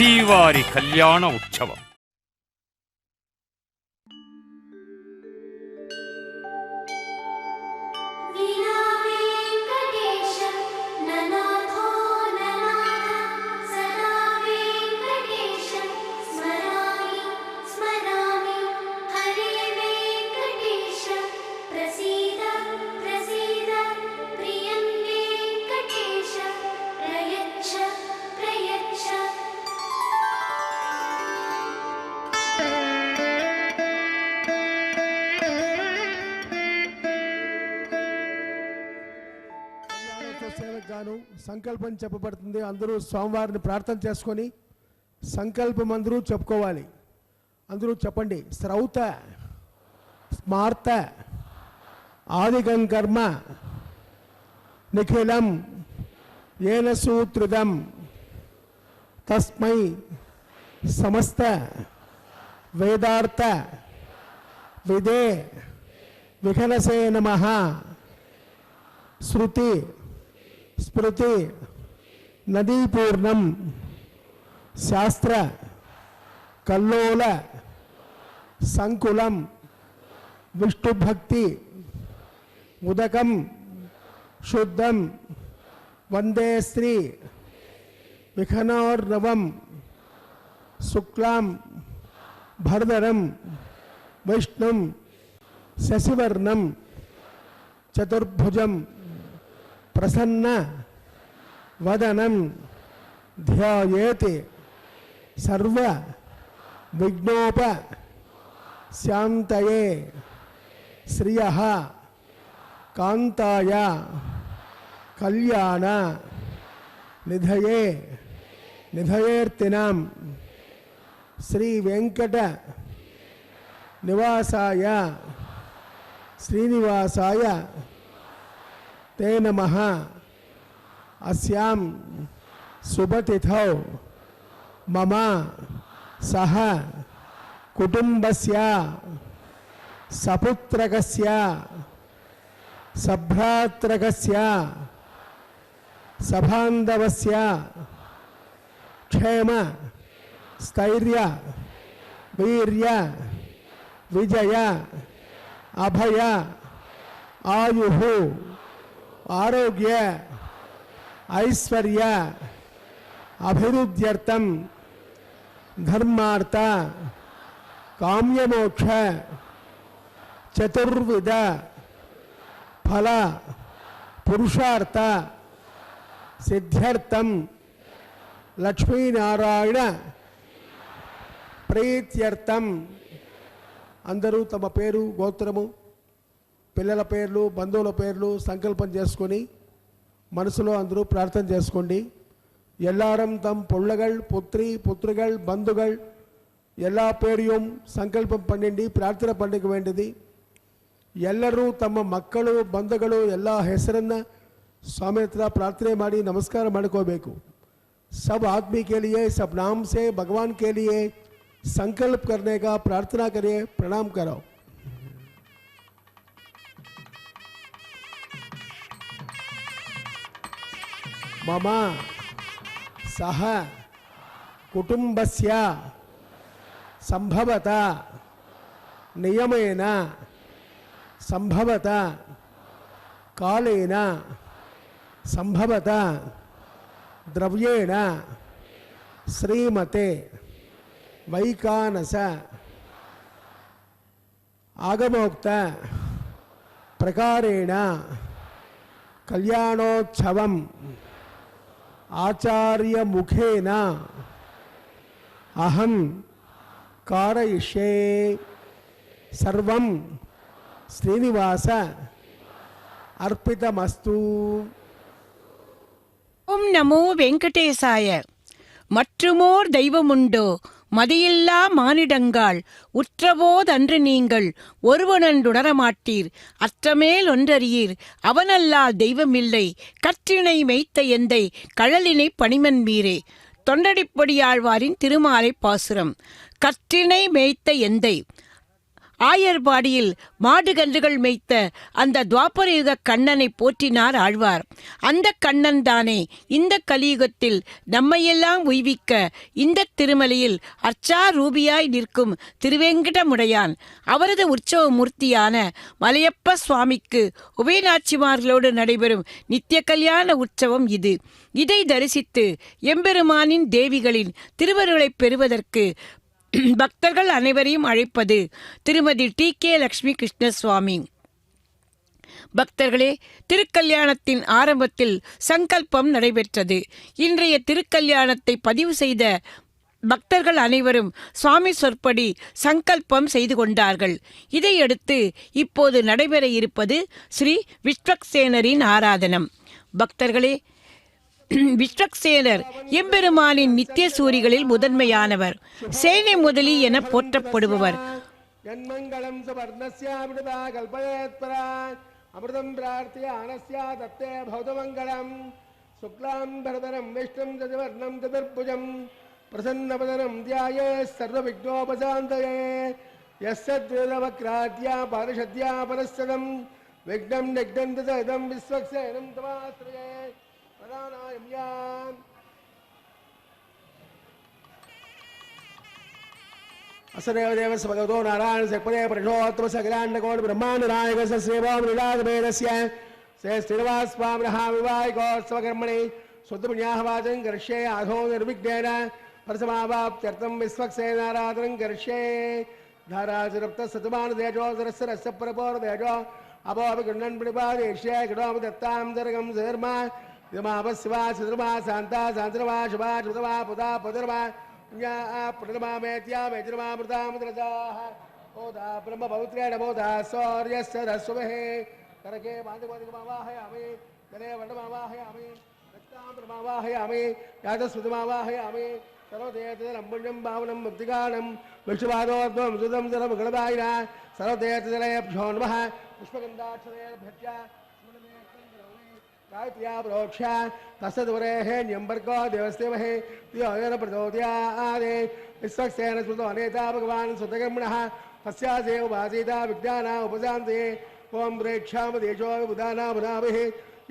శ్రీవారి కళ్యాణ ఉత్సవం. సేవకుగాను సంకల్పం చెప్పబడుతుంది. అందరూ స్వామివారిని ప్రార్థన చేసుకొని సంకల్పం అందరూ చెప్పుకోవాలి. అందరూ చెప్పండి. శ్రౌత స్మార్త ఆదిగం కర్మ నిఖిలం ఏన సూత్రితం తస్మై సమస్త వేదార్థ విదే విఘనసే నమః. శృతి స్మృతి నదీపూర్ణం శాస్త్ర కల్లోల సంకులం విష్ణుభక్తి ఉదకం శుద్ధం వందే శ్రీ విఘ్నోర్నవం శుక్లాం భరధరం విష్ణుం శశివర్ణం చతుర్భుజం ప్రసన్న వదనం ధ్యాయేతి సర్వ విఘ్నోప శాంతయే శ్రియః కాంతాయ కళ్యాణ నిధయే నిధయేర్తినాం శ్రీ వెంకట నివాసాయ శ్రీనివాసాయ తే నమః. అస్యాం శుభతిథౌ మమ సహ కుటుంబస్య సపుత్రకస్య సభ్రాత్రకస్య సబాంధవస్య క్షేమ స్థైర్య వీర్య విజయ అభయ ఆయుః ఆరోగ్య ఐశ్వర్య అభివృద్ధ్యర్థం ధర్మార్థ కామ్యమోక్ష చతుర్విధ ఫల పురుషార్థ సిద్ధ్యర్థం లక్ష్మీనారాయణ ప్రీత్యర్థం. అందరూ తమ పేరు గోత్రము పిల్లల పేర్లు బంధువుల పేర్లు సంకల్పం చేసుకొని మనసులో అందరూ ప్రార్థన చేసుకోండి. எல்லாரும் தம் பிள்ளைகள் புத்திரி புத்திரிகள் பந்துகள் எல்லா பேரையும் சங்கல்பம் பண்ணிண்டி ಪ್ರಾರ್ಥನೆ பண்ணிக்க வேண்டியது. ಎಲ್ಲರೂ ತಮ್ಮ ಮಕ್ಕಳು ಬಂಧುಗಳು ಎಲ್ಲ ಹೆಸರನ್ನು स्वामी हत्र प्रार्थने ಮಾಡಿ नमस्कार ಮಾಡ್ಕೋಬೇಕು. सब आदमी के लिए सब नाम से भगवान के लिए संकल्प करने का प्रार्थना करिए. प्रणाम करो. मम सह कुटुंबस्य संभवत नियमेन संभवत कालेन संभवत द्रव्येण श्रीमते वैकानस आगमोक्त प्रकारेण कल्याणोत्सवम् आचार्य मुखेन अहं कारयिष्ये. सर्वं श्रीनिवास अर्पितमस्तु. ஓம் நமோ வெங்கடேசாய. மற்றுமோர் தெய்வமுண்டோ மதியில்லா மானிடங்காள் உற்றபோதன்று நீங்கள் ஒருவனன்றுணரமாட்டீர் அற்றமேல் ஒன்றறியீர் அவனல்லால் தெய்வமில்லை கற்றினை மெய்த்த எந்தை கழலினை பணிமன் மீரே. தொண்டடிப்பொடியாழ்வாரின் திருமாலை பாசுரம். கற்றினை மேய்த்த எந்தை ஆயர்பாடியில் மாடு கன்றுகள் மேய்த்த அந்த துவாபரயுக கண்ணனை போற்றினார் ஆழ்வார். அந்த கண்ணன் தானே இந்த கலியுகத்தில் நம்மையெல்லாம் உய்விக்க இந்த திருமலையில் அர்ச்சா ரூபியாய் நிற்கும் திருவேங்கடமுடையான். அவரது உற்சவ மூர்த்தியான மலையப்ப சுவாமிக்கு உபயநாச்சிமார்களோடு நடைபெறும் நித்திய கல்யாண உற்சவம் இது. இதை தரிசித்து எம்பெருமானின் தேவிகளின் திருவருளை பெறுவதற்கு பக்தர்கள் அனைவரையும் அழைப்பது திருமதி TK லட்சுமி கிருஷ்ணசுவாமி. பக்தர்களே, திருக்கல்யாணத்தின் ஆரம்பத்தில் சங்கல்பம் நடைபெற்றது. இன்றைய திருக்கல்யாணத்தை பதிவு செய்த பக்தர்கள் அனைவரும் சுவாமி சொற்படி சங்கல்பம் செய்து கொண்டார்கள். இதையடுத்து இப்போது நடைபெற இருப்பது ஸ்ரீ விஸ்வக்சேனரின் ஆராதனம். பக்தர்களே, விஸ்வக்சேனர் எம்பெருமானின் நித்திய சூரிகளில் முதன்மையானவர். சேனை முதலி என போற்றப்படுபவர். அமிர்தம் பிரார்த்திய ஆனஸ்யா தத்தே பௌதமங்கலம் சுக்லாம் பரதரம் விஷ்ணும் ஜஜவர்ணம் சதுர்புஜம் பிரசன்னபதனம் தியாயே சர்வ விக்னோபசாந்தயே யஸ்யத்வேதவக்ராத்யா பாரிஷத்யா பரஸ்ததம் விக்னம் நிக்னம் ததம் விஸ்வக்சேனம் தமாஸ்ரயே பிரதானாயம் யாம் असदेव देवस्य भगवतो नारायण सकपदे परिषोत्तम सकलाण्डकोट ब्रह्माण्ड नायकस्य सेवां निरागमेनस्य से श्रीनिवास स्वामिनः विवाहिकोत्सवकर्मणि शुद्धपुण्याहवाचनं कर्ष्ये आधो निर्विघ्नेन परसमावाप्त्यर्थं विश्वक्सेनाराधनं कर्ष्ये धाराजरप्तसतमानदेजो सरस्य परपोरदेजो अपोऽपिगृह्णन् प्रणिपादेश्ये गृहोमि दत्तां दर्गं धर्मा इदमापस्वा सुधर्मा शान्ता शान्तर्मा शुभा शुद्धमा पुता पुधर्मा प्रणमा मेत्या मेजरमा मृतामृतजाः ओदा ब्रह्म पवित्रेण बोधा सौर्यस्य रस्वहे करके मादिमादिमावाहयामि जले वर्णमावाहयामि रक्ताम्बरमावाहयामि यादस्मृतमावाहयामि सर्वदेवतजलम्बुण्यं पावनं मुक्तिगानं विष्णुपादोद्भवं सुदं जलमङ्गलदायिना सर्वदेवतजलेभ्यो नमः पुष्पगन्धाक्षरेभ्यः गायत्र्या प्रोक्ष्या तस्सद्वरेः न्यम्बर्को देवस्तेमहे दियोजन प्रचोदयादे विश्वक्सेन स्मृतो अनेता भगवान् सुतकर्मणः तस्यासेव वासीता विज्ञाना उपशान्तये ओं प्रेक्षामदेशो बुधाना मुनाभिः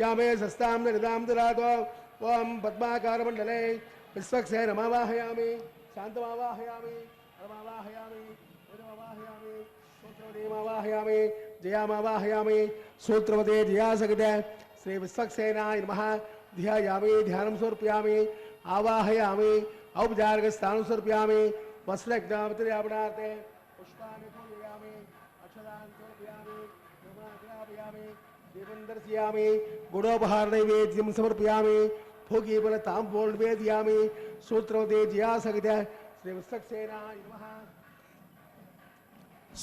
यामे सस्तां निरदां ददातो ओं पद्माकारमण्डले विश्वक्सेनमावाहयामि शान्तमावाहयामि परमावाहयामि वेदमावाहयामि सूत्रवतीमावाहयामि जयामावाहयामि सूत्रवते जयासकृते श्री विश्वक्सेनाय नमः ध्यायामि ध्यानं समर्पयामि आवाहयामि औपचारिक स्थानं समर्पयामि वस्त्रग्नामतिर्यापणार्थे पुष्पाणि पूजयामि अक्षतान् समर्पयामि धूमाग्रापयामि दीपं दर्शयामि गुडोपहारनैवेद्यं समर्पयामि भोगीफलताम्बूलं निवेदयामि सूत्रवते जयासहित श्री विश्वक्सेनाय नमः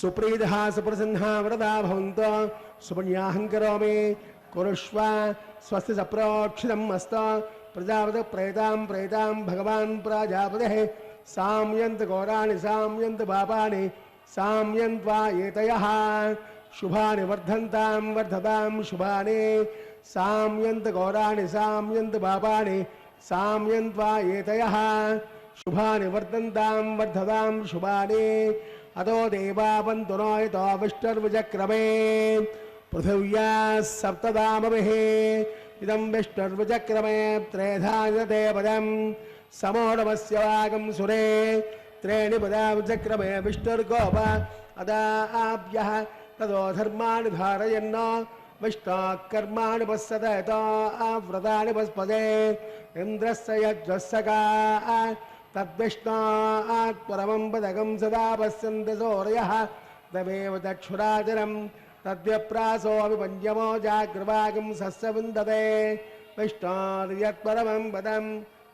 सुप्रीतः सुप्रसन्नः वरदा भवन्तु सुपुण्याहं करोमि कुरुष्व स्वस्ति सप्रोक्षितम् अस्त प्रजापति प्रेतां भगवान् प्रजापतिः साम्यन्त घोराणि साम्यन्त पापानि साम्यन्त्वा एतयः शुभानि वर्धन्तां वर्धतां शुभानि साम्यन्त घोराणि साम्यन्त पापानि साम्यन्त्वा एतयः शुभानि वर्धन्तां वर्धतां शुभानि अतो देवावन्तु नो यतो विष्णुर्विचक्रमे पृथिव्या सप्तदामभिः इदं विष्णुर्विचक्रमे त्रेधायते पदं समोढमस्य वागं सुरे त्रीणि पदा विचक्रमे विष्णुर्गोप अदाभ्यः ततो धर्माणि धारयन् विष्णोः कर्माणि पश्यत यतो व्रतानि पस्पदे इन्द्रस्य यज्ञस्सका तद्विष्णोः परमं पदकं सदा पश्यन्ति सूर्यः तमेव दक्षुराचरम् तद्व्यप्रासो विपञ्चमो जाग्रवागं सस्य विन्दते विष्णोर्यत्परमं पदं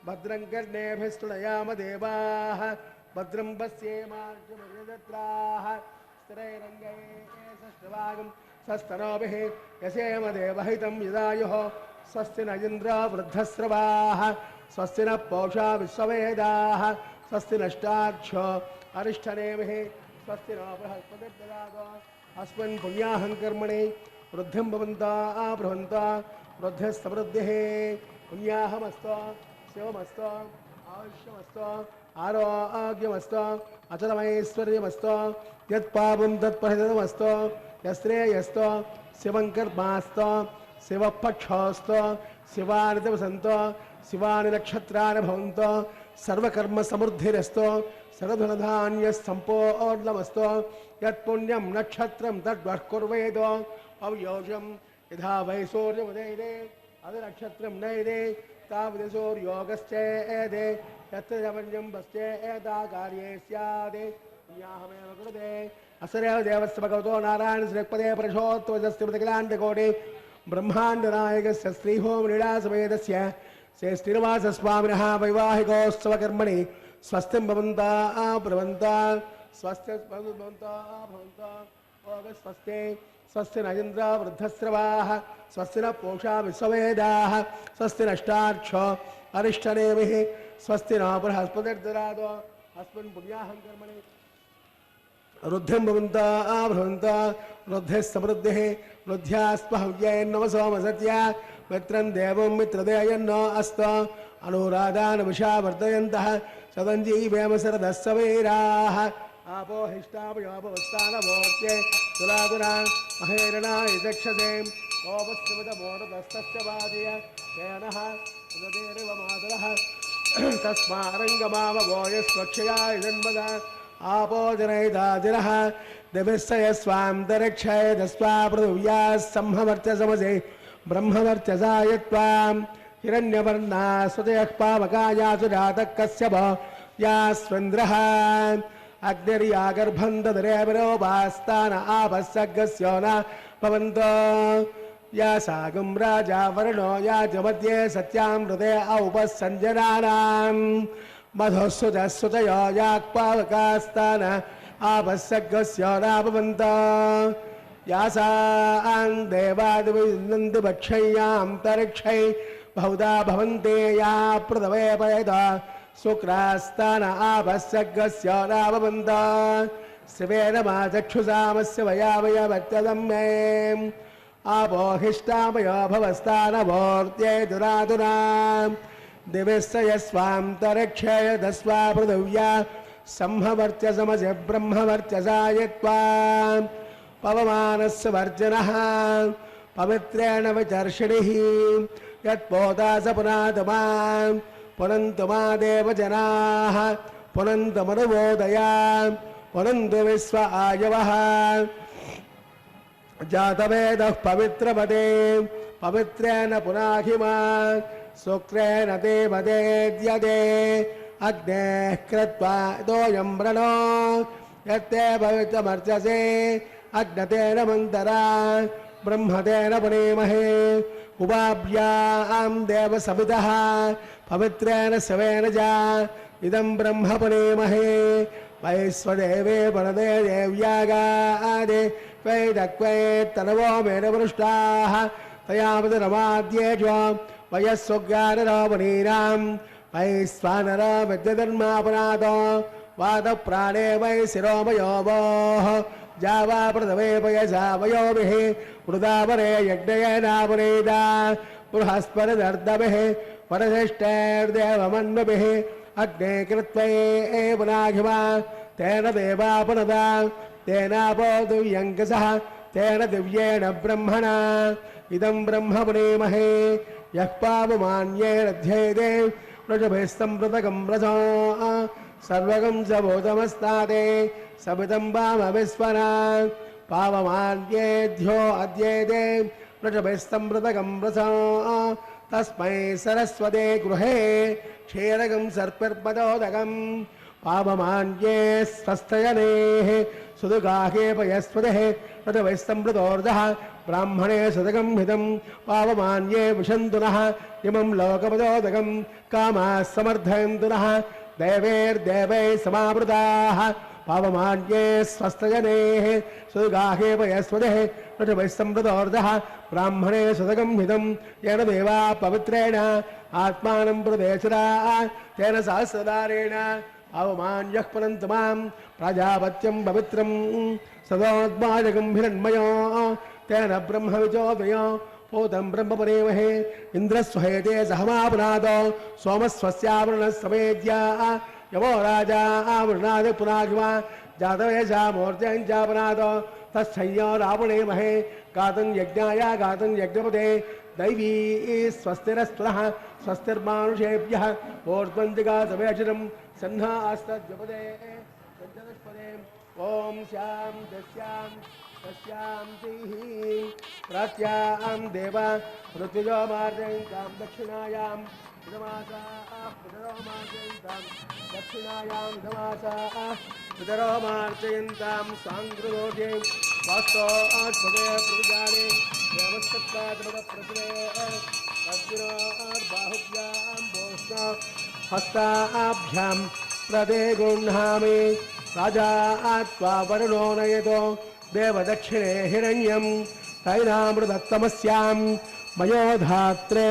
भद्रं कर्णेभिः स्तुणयाम देवाः भद्रं पश्येमार्जुनत्राः स्थिरैरङ्गैः षष्ठभागं सस्तनोभिः यसेम देवहितं यदायुः स्वस्ति न इन्द्रो वृद्धस्रवाः स्वस्ति न पूषा विश्ववेदाः स्वस्ति नष्टाक्षो अरिष्ठनेमिः स्वस्ति नो बृहस्पतिर्ददातु अस्मिन् पुण्याहं कर्मणि वृद्धिं भवन्तः ब्रुवन्तः वृद्धिस्तवृद्धिः पुण्याहमस्तु शिवमस्तु ఆయుష్యమస్తో ఆరోగ్యమస్తో అచలమైశ్వర్యమస్తో యత్పాపం తత్పరితమస్తో యశ్రేయస్తో శివంకర్మాస్తో శివపక్షోస్తో శివాని దివసంతో శివాని నక్షత్రాన్ని భవంతో సర్వకర్మ సమృద్ధిరస్తో సర్వధనధాన్య సంపూర్ణమస్తో యత్పుణ్యం నక్షత్రం తద్వఃకుర్వేదో అవ్యోజం యథా వై సూర్యముదయతే అది నక్షత్రం నైదే తావది సూర్యోగశ్చేదే యత్ర జపన్యం పశ్చేదా కార్యే స్యాదే పుణ్యాహమేవ కృతే అసరేవ దేవస్య భగవతో నారాయణ శ్రీపదే పరశోత్వజస్తిమతికిలాండకోటి బ్రహ్మాండ నాయకస్య శ్రీహోమ లీలాసమేతస్య శ్రీనివాస స్వామినః వైవాహికోత్సవ కర్మణి స్వస్తి భవంతా భవంతా స్వస్తి భవంతా భవంతా స్వస్తి స్వస్తి నరేంద్ర వృద్ధశ్రవాః స్వస్తి న పూషా విశ్వవేదాః స్వస్తి నష్టార్క్షో అరిష్టనేమిః స్వస్తి న బృహస్పతిర్దదాతు అస్మిన్ పుణ్యాహం కర్మణి వృద్ధిం భవంతా భవంతా వృద్ధిः సమృద్ధిः వృద్ధ్యాస్మహవ్యేన్నమ సోమసత్య మిత్రం దేవం మిత్రదేయన్నో అస్త అనురాధానమిషా వర్ధయంతః సదంజీవేమ శరదः సవీరాः आपो हिष्टापयोपवस्थानमोर्त्ये तुलातुना महेरणाय दक्षसे ओपस्थिमितमोरतस्तस्य वादय तेनः उदतेरिव मातरः तस्मारङ्गमावभोयस्वक्षया जन्मद आपो जनैदादिनः दिविस्सयस्वान्तरिक्षय दस्वा पृथिव्याः संहवर्त्यसमसे ब्रह्मवर्त्यसा यत्त्वां हिरण्यवर्णा स्वतयः पावकायासु जातः कश्यप यास्वेन्द्रः अग्निर्यागर्भं ददरेवरोपास्तान आपस्सर्गस्यो न भवन्तो या सागं राजा वर्णो या च मध्ये सत्यामृते औपस्सञ्जनानां मधुसुतसुतयो याक्पावकास्तान आपस्सर्गस्यो न भवन्तो या सां देवादिविनन्दिभक्षय्यां तरिक्षै बहुधा भवन्ते या पृथवे पयदा शुक्रास्तान आपस्सर्गस्य नाभवन्त शिवेन मा चक्षुषामस्य वयावयवत्यदं मे आपो हिष्टामयो भवस्तानभोर्त्ये दुरादुरा दिविस्सयस्वान्तरिक्षय दस्वा पृथिव्या संहवर्त्यसमस्य ब्रह्मवर्त्यसा यत्त्वा पवमानस्य वर्जनः पवित्रेण विचर्षिणिः यत्पोता स पुनातमा पुनन्तु मा देवजनाः पुनन्तु मनुवोदया पुनन्तु विश्व आयवः जातवेदः पवित्रपदे पवित्रेण पुनाहिमा शुक्रेण ते मदेद्यते अग्नेः कृत्वा तोयं व्रणो यत्ते पवित्रमर्चसे अग्नतेन मन्तरा ब्रह्मतेन पुनेमहे उपाभ्यां देवसवितः पवित्रेण शवेन च इदं ब्रह्म पुनेमहे वैश्वदेवे परदे देव्यागादे वैदक्वैत्तनवो मेनवृष्टाः तयावदरमाद्येजो वयस्वज्ञानरावणीनां वैश्वानर विद्यधर्मापनादो वादप्राणे वै शिरोमयोवोः जावा प्रथमे पयसा वयोभिः वृदावरे यज्ञयेनावरेदा बृहस्पतिर्दर्दभिः परशिष्टैर्देवमन्मभिः अग्ने कृत्वै पुनाघिमा तेन देवापुनदा तेनापो दिव्यङ्कसः तेन दिव्येण ब्रह्मणा इदं ब्रह्म पुनेमहे यः पावमान्यैरध्येते वृषभिस्सम्पृतकं रसो सर्वगं स भूतमस्ताते सवितं वामविस्वरा पावमान्येभ्यो अद्येते वृषभिस्सम्पृतकं रसो तस्मै सरस्वते गृहे क्षीरकं सर्पिर्पदोदकं पावमान्ये स्वस्तयनेः सुदुगाहे पयस्वतेः वृषभिस्सम्पृतोर्धः ब्राह्मणे सुदकं हितं पावमान्ये विशन्तुनः इमं लोकपदोदकं कामाः समर्थयन्तु नः देवैर्देवैः समावृताः पावमान्ये स्वस्तजनेः सुगाहे पयस्वतेः वृषभिस्सम्पृतोर्धः ब्राह्मणे सुदकं हितं येन देवा पवित्रेण आत्मानं प्रदेशरा तेन सहस्रदारेण पावमान्यः पुनन्तु मां प्रजापत्यं पवित्रं सदोद्माजकं हिरण्मयो तेन ब्रह्मविचोदयो होतं ब्रह्म परेमहे इन्द्रस्वहेते सहमापुनादो सोमस्वस्यावृणः यवो राजा आवृणाद पुनागिमा जातवेशा मूर्त्यञ्चापनादो तस्संयो रावणेमहे गातं यज्ञाय गातं यज्ञपदे दैवी स्वस्तिरस्तुनः स्वस्तिर्मानुषेभ्यः ऊर्ध्वन्दिगातवेशिनं सन्नास्तद्यपदे सञ्जनस्पदे ॐ श्यां दस्यां तस्यां प्राच्यां देव ऋतुजो मार्जयन्तां दक्षिणायां दक्षिणायां पितरो मार्जयन्तां साङ्गृदोषे वास्तोत्पदे प्रजाने बाहुभ्यां भोष्णो हस्ताभ्यां प्रदे गृह्णामि राजा त्वा वरुणो नयतो देवदक्षिणे हिरण्यं तैनामृतत्तमस्यां मयोधात्रे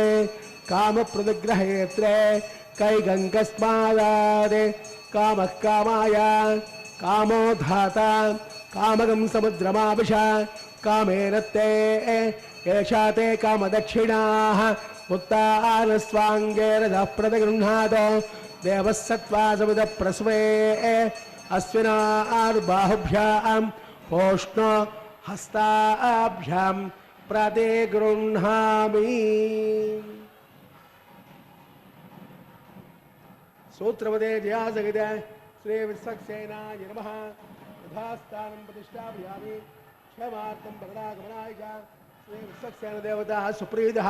कामप्रदग्रहेत्रे कैगङ्गस्मादादे कामः कामाय कामो धाता कामगं समुद्रमाविश कामेन ते एषा ते कामदक्षिणाः उत्तानस्वाङ्गे रथः प्रतिगृह्णातो देवः सत्त्वा समिदप्रस्वे अस्विनार्बाहुभ्यां ओष्णो हस्ताभ्यां प्रतिगृह्णामि सूत्रपदे जयासहित श्री विश्वक्सेनाय नमः यथास्थानं प्रतिष्ठापयामि क्षमार्थं वरदागमनाय च श्री विश्वक्सेन देवता सुप्रीतः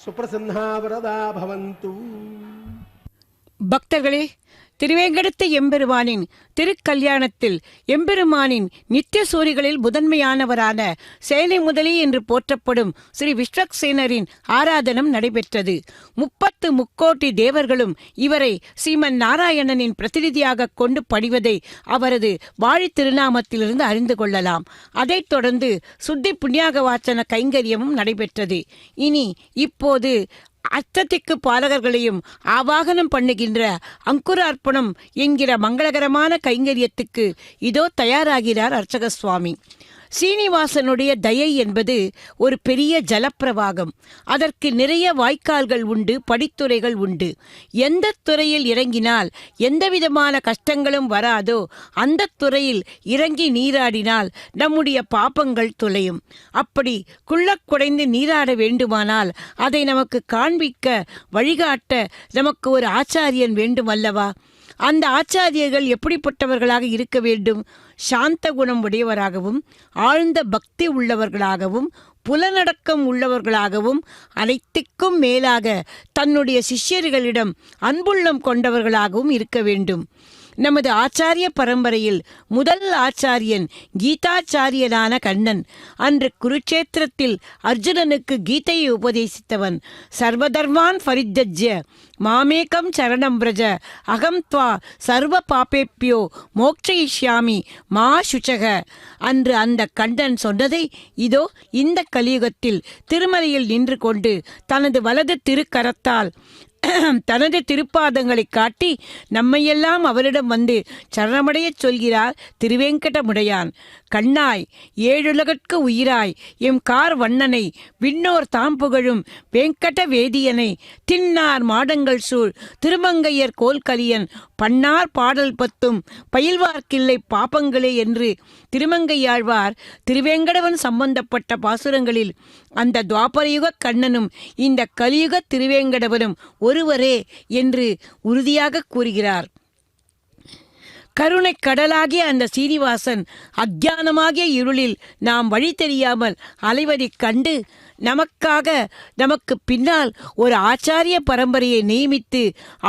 सुप्रसन्ना वरदा भवन्तु. பக்தர்களே, திருவேங்கடத்து எம்பெருமானின் திருக்கல்யாணத்தில் எம்பெருமானின் நித்திய சூரிகளில் முதன்மையானவரான சேனை முதலி என்று போற்றப்படும் ஸ்ரீ விஸ்வக்சேனரின் ஆராதனம் நடைபெற்றது. 30 முக்கோட்டி தேவர்களும் இவரை ஸ்ரீமன் நாராயணனின் பிரதிநிதியாக கொண்டு பணிவதை அவரது வாழி திருநாமத்திலிருந்து அறிந்து கொள்ளலாம். அதைத் தொடர்ந்து சுத்தி புண்ணியாக வாச்சன கைங்கரியமும் நடைபெற்றது. இப்போது அஷ்டதிக்கு பாலகர்களையும் ஆவாகனம் பண்ணுகின்ற அங்குரார்ப்பணம் என்கிற மங்களகரமான கைங்கரியத்துக்கு இதோ தயாராகிறார் அர்ச்சக சுவாமி. சீனிவாசனுடைய தயை என்பது ஒரு பெரிய ஜலப்பிரவாகம். அதற்கு நிறைய வாய்க்கால்கள் உண்டு, படித்துறைகள் உண்டு. எந்த துறையில் இறங்கினால் எந்தவிதமான கஷ்டங்களும் வராதோ அந்த துறையில் இறங்கி நீராடினால் நம்முடைய பாபங்கள் தொலையும். அப்படி குள்ளக் குடைந்து நீராட வேண்டுமானால் அதை நமக்கு காண்பிக்க வழிகாட்ட நமக்கு ஒரு ஆச்சாரியன் வேண்டும் அல்லவா? அந்த ஆச்சாரியர்கள் எப்படிப்பட்டவர்களாக இருக்க வேண்டும்? சாந்த குணம் உடையவராகவும் ஆழ்ந்த பக்தி உள்ளவர்களாகவும் புலனடக்கம் உள்ளவர்களாகவும் அனைத்துக்கும் மேலாக தன்னுடைய சிஷ்யர்களிடம் அன்புள்ளம் கொண்டவர்களாகவும் இருக்க வேண்டும். நமது ஆச்சாரிய பரம்பரையில் முதல் ஆச்சாரியன் கீதாச்சாரியனான கண்ணன். அன்று குருட்சேத்திரத்தில் அர்ஜுனனுக்கு கீதையை உபதேசித்தவன். சர்வதர்மான் பரித்யஜ்ய மாமேகம் சரணம் பிரஜ அகம் த்வா சர்வ பாபேப்யோ மோக்ஷயிஷ்யாமி மா சுச்சக. அன்று அந்த கண்ணன் சொன்னதை இதோ இந்த கலியுகத்தில் திருமலையில் நின்று கொண்டு தனது வலது திருக்கரத்தால் தனது திருப்பாதங்களை காட்டி நம்மையெல்லாம் அவரிடம் வந்து சரணமடையச் சொல்கிறார் திருவேங்கடமுடையான். கண்ணாய், ஏழுலகற்கு உயிராய் எம் கார் வண்ணனை விண்ணோர் தாம் புகழும் வேங்கட வேதியனை தின்னார் மாடங்கள் சூழ் திருமங்கையர் கோல்கலியன் பன்னார் பாடல் பத்தும் பயில்வார்க்கில்லை பாப்பங்களே என்று திருமங்கையாழ்வார் திருவேங்கடவன் சம்பந்தப்பட்ட பாசுரங்களில் அந்த துவாபரயுக கண்ணனும் இந்த கலியுக திருவேங்கடவனும் ஒருவரே என்று உறுதியாக கூறுகிறார். கருணை கடலாகிய அந்த சீனிவாசன் அக்ஞானமாகிய இருளில் நாம் வழி தெரியாமல் அலைவதைக் கண்டு நமக்கு பின்னால் ஒரு ஆச்சாரிய பரம்பரையை நியமித்து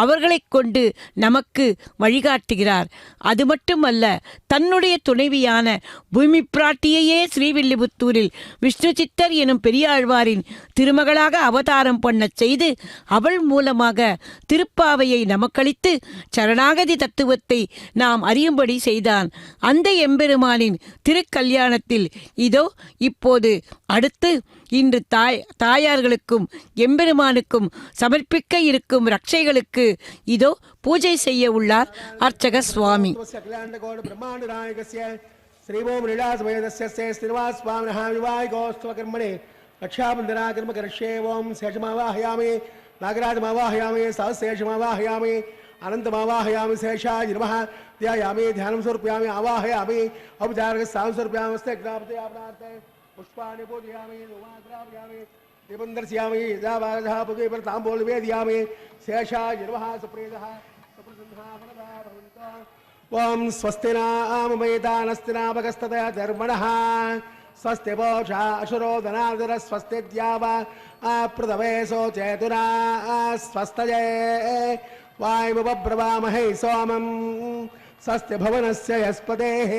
அவர்களை கொண்டு நமக்கு வழிகாட்டுகிறார். அது மட்டுமல்ல, தன்னுடைய துணைவியான பூமி பிராட்டியையே ஸ்ரீவில்லிபுத்தூரில் விஷ்ணு சித்தர் எனும் பெரியாழ்வாரின் திருமகளாக அவதாரம் பண்ணச் செய்து அவள் மூலமாக திருப்பாவையை நமக்களித்து சரணாகதி தத்துவத்தை நாம் அறியும்படி செய்தான். அந்த எம்பெருமானின் திருக்கல்யாணத்தில் இதோ இப்போது அடுத்து இன்று தாயார்களுக்கும் எம்பெருமானுக்கும் சமர்ப்பிக்க இருக்கும் ரட்சைகளுக்கு இதோ பூஜை செய்ய உள்ளார் அர்ச்சக சுவாமி. रक्षाबंधनाकर्म करिष्ये ओम शेषमावाहयामि नागराजमावाहयामि सहस्रेषमावाहयामि अनंतमावाहयामि शेषाय नमः ध्यायामि ध्यानं समर्पयामि आवाहयामि औपचारिक स्थानं समर्पयामि स्तेग्नापते आपनार्थे पुष्पाणि पूजयामि धूमाग्रापयामि दीपं दर्शयामि यदावादः पुगे ताम्बूल वेदयामि शेषाय नमः सुप्रीतः सुप्रसन्नः वरदा भवन्तु ओम स्वस्ति नामयतानस्तिनापकस्ततया धर्मणः स्वस्ति पोषा अशुरोदनादर स्वस्ति द्यावा प्रथमेशो चेतुना स्वस्तये वायुमब्रवामहे सोमं स्वस्ति भवनस्य यस्पतेः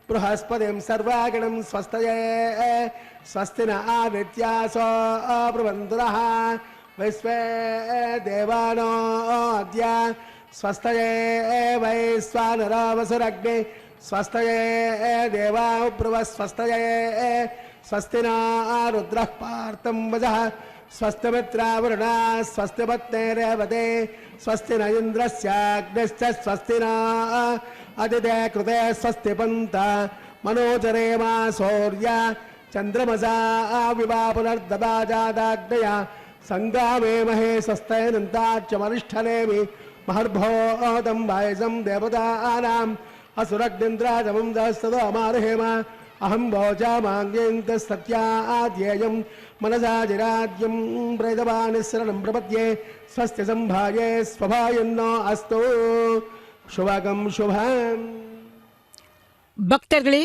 बृहस्पतिं सर्वागणं स्वस्तये स्वस्ति न आदित्यासो प्रबन्धुरः विश्वे देवानो अद्य स्वस्तये वैश्वानरो वसुरग्ने स्वस्तये देवाब्रुव स्वस्तये स्वस्ति न रुद्रः पार्थं वजः स्वस्ति मित्रावरुणा स्वस्ति पत्नेरेवते स्वस्ति न इन्द्रस्याग्निश्च स्वस्ति न अदिते कृते स्वस्ति पन्त मनोजरेमा सौर्य चन्द्रमसा विवा पुनर्ददाजादाग्नया सङ्गामे महे स्वस्तेनन्ताच्चमनिष्ठनेमि महर्भोदं वायसं देवतानाम् असुरग्निन्द्राजमं दस्तदोमारहेम अहं भोजामाङ्गेन्तस्तत्याद्येयं मनसा जिराद्यं प्रेतवानिशरणं प्रपद्ये स्वस्ति सम्भाये स्वभायन्नो अस्तु शुभगं शुभम्. பக்தர்களே,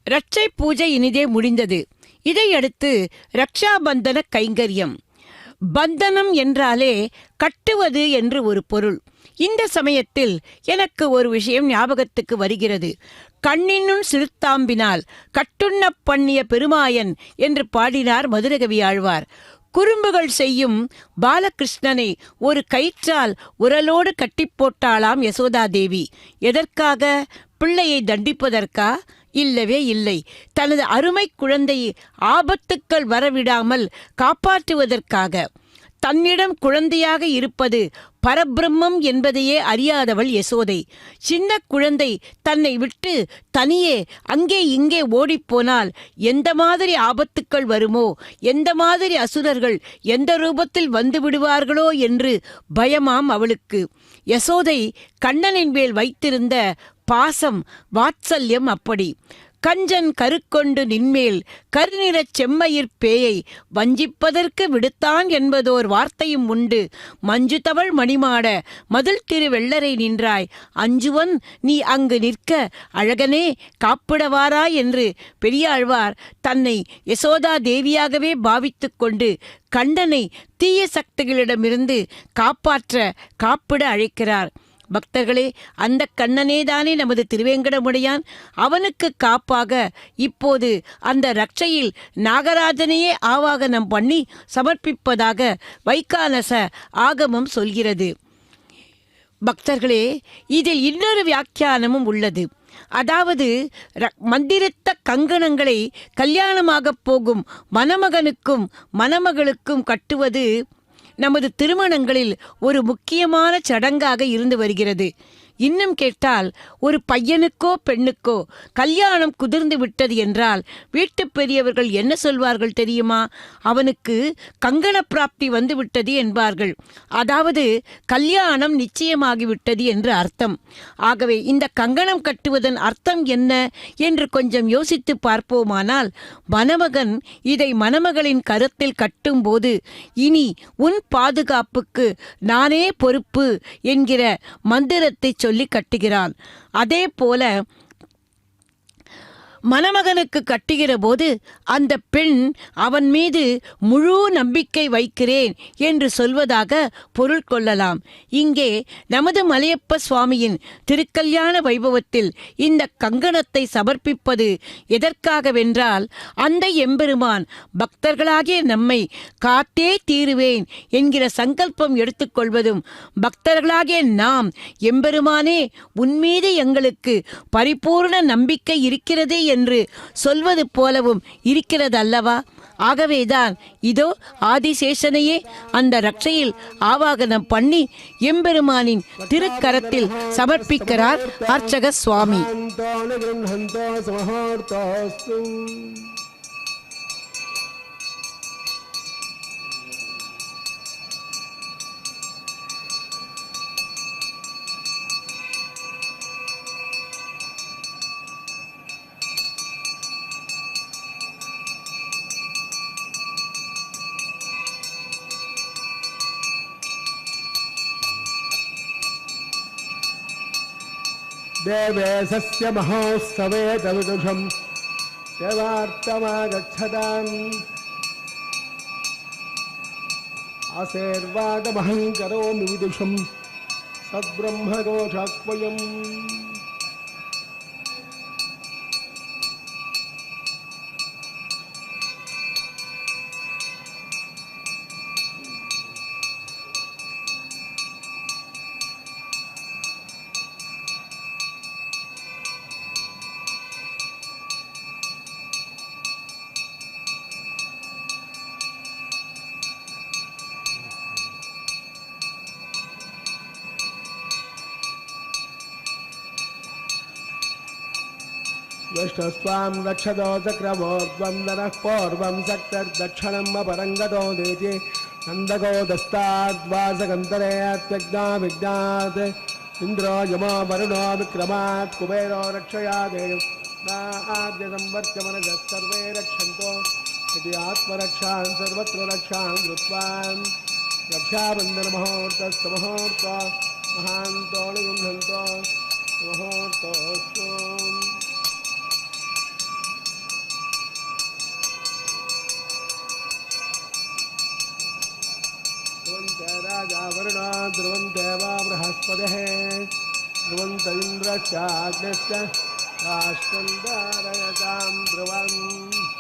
ரட்சை பூஜை இனிதே முடிந்தது. இதையடுத்து ரக்ஷாபந்தன கைங்கரியம். பந்தனம் என்றாலே கட்டுவது என்று ஒரு பொருள். இந்த சமயத்தில் எனக்கு ஒரு விஷயம் ஞாபகத்துக்கு வருகிறது. கண்ணினுள் சிறுத்தாம்பினால் கட்டுண்ண பண்ணிய பெருமாயன் என்று பாடினார் மதுரகவி ஆழ்வார். குறும்புகள் செய்யும் பாலகிருஷ்ணனை ஒரு கயிற்றால் உரலோடு கட்டி போட்டாளாம் யசோதாதேவி. எதற்காக? பிள்ளையை தண்டிப்பதற்கா? இல்லவே இல்லை, தனது அருமை குழந்தையை ஆபத்துக்கள் வரவிடாமல் காப்பாற்றுவதற்காக. தன்னிடம் குழந்தையாக இருப்பது பரபிரம்மம் என்பதையே அறியாதவள் யசோதை. சின்ன குழந்தை தன்னை விட்டு தனியே அங்கே இங்கே ஓடிப்போனால் எந்த மாதிரி ஆபத்துக்கள் வருமோ, எந்த மாதிரி அசுரர்கள் எந்த ரூபத்தில் வந்து விடுவார்களோ என்று பயமாம் அவளுக்கு. யசோதை கண்ணனின் மேல் வைத்திருந்த பாசம், வாத்சல்யம் அப்படி. கஞ்சன் கருக்கொண்டு நின்மேல் கருநிறச் செம்மயிர் பேயை வஞ்சிப்பதற்கு விடுத்தான் என்பதோர் வார்த்தையும் உண்டு. மஞ்சு தவள் மணிமாட மதில் திரு வெள்ளரை நின்றாய், அஞ்சுவன் நீ அங்கு நிற்க அழகனே காப்பிடவாரா என்று பெரியாழ்வார் தன்னை யசோதா தேவியாகவே பாவித்து கொண்டு கண்ணனை தீய சக்திகளிடமிருந்து காப்பிட அழைக்கிறார். பக்தர்களே, அந்த கண்ணனேதானே நமது திருவேங்கடமுடையான். அவனுக்கு காப்பாக இப்போது அந்த ரட்சையில் நாகராஜனையே ஆவாகனம் பண்ணி சமர்ப்பிப்பதாக வைகானச ஆகமம் சொல்கிறது. பக்தர்களே, இதில் இன்னொரு வியாக்கியானமும் உள்ளது. அதாவது மந்திரித்த கங்கணங்களை கல்யாணமாகப் போகும் மணமகனுக்கும் மணமகளுக்கும் கட்டுவது நமது திருமணங்களில் ஒரு முக்கியமான சடங்காக இருந்து வருகிறது. இன்னும் கேட்டால், ஒரு பையனுக்கோ பெண்ணுக்கோ கல்யாணம் குதிர்ந்து விட்டது என்றால் வீட்டு பெரியவர்கள் என்ன சொல்வார்கள் தெரியுமா? அவனுக்கு கங்கண பிராப்தி வந்து விட்டது என்பார்கள். அதாவது கல்யாணம் நிச்சயமாகிவிட்டது என்று அர்த்தம். ஆகவே இந்த கங்கணம் கட்டுவதன் அர்த்தம் என்ன என்று கொஞ்சம் யோசித்து பார்ப்போமானால், மணமகன் இதை மணமகளின் கருத்தில் கட்டும்போது, இனி உன் பாதுகாப்புக்கு நானே பொறுப்பு என்கிற மந்திரத்தை சொல்லி கட்டுகிறான். அதே போல மணமகனுக்கு கட்டுகிற போது அந்த பெண் அவன் மீது முழு நம்பிக்கை வைக்கிறேன் என்று சொல்வதாக பொருள் கொள்ளலாம். இங்கே நமது மலையப்ப சுவாமியின் திருக்கல்யாண வைபவத்தில் இந்த கங்கணத்தை சமர்ப்பிப்பது எதற்காகவென்றால், அந்த எம்பெருமான் பக்தர்களாகிய நம்மை காத்தே தீருவேன் என்கிற சங்கல்பம் எடுத்துக்கொள்வதும், பக்தர்களாகிய நாம் எம்பெருமானே உன்மீது எங்களுக்கு பரிபூர்ண நம்பிக்கை இருக்கிறது என்று சொல்வது போலவும் இருக்கிறது அல்லவா? ஆகவேதான் இதோ ஆதிசேஷனையே அந்த ரட்சையில் ஆவாகனம் பண்ணி எம்பெருமானின் திருக்கரத்தில் சமர்ப்பிக்கிறார் அர்ச்சக சுவாமி. देवेशस्य महोत्सवे तविदुषं सेवार्थमागच्छताम् आशीर्वादमहं करोमि विदुषं सद्ब्रह्मघोषात्मयम् विष्णुस्वां रक्षतो चक्रवोर्द्वन्द्वनः पूर्वं सक्तर्दक्षिणम् अपरङ्गतो देति नन्दगोदस्ताद्वासगन्तरेत्यज्ञा विज्ञात् इन्द्रो यमो वरुणो विक्रमात् कुबेरो रक्षयादेव आद्य संवर्त्य मनसः सर्वे रक्षन्तो इति आत्मरक्षान् सर्वत्र रक्षान् कृत्वान् रक्षाबन्धनमुहूर्तस्तमुहूर्त महान्तो निगृह्णन्तो मुहूर्तोऽस्तु राजा वरुणा ध्रुवं देवा बृहस्पतिः ध्रुवन्त इन्द्रश्चाग्निश्च राष्ट्रं धारयतां ध्रुवम्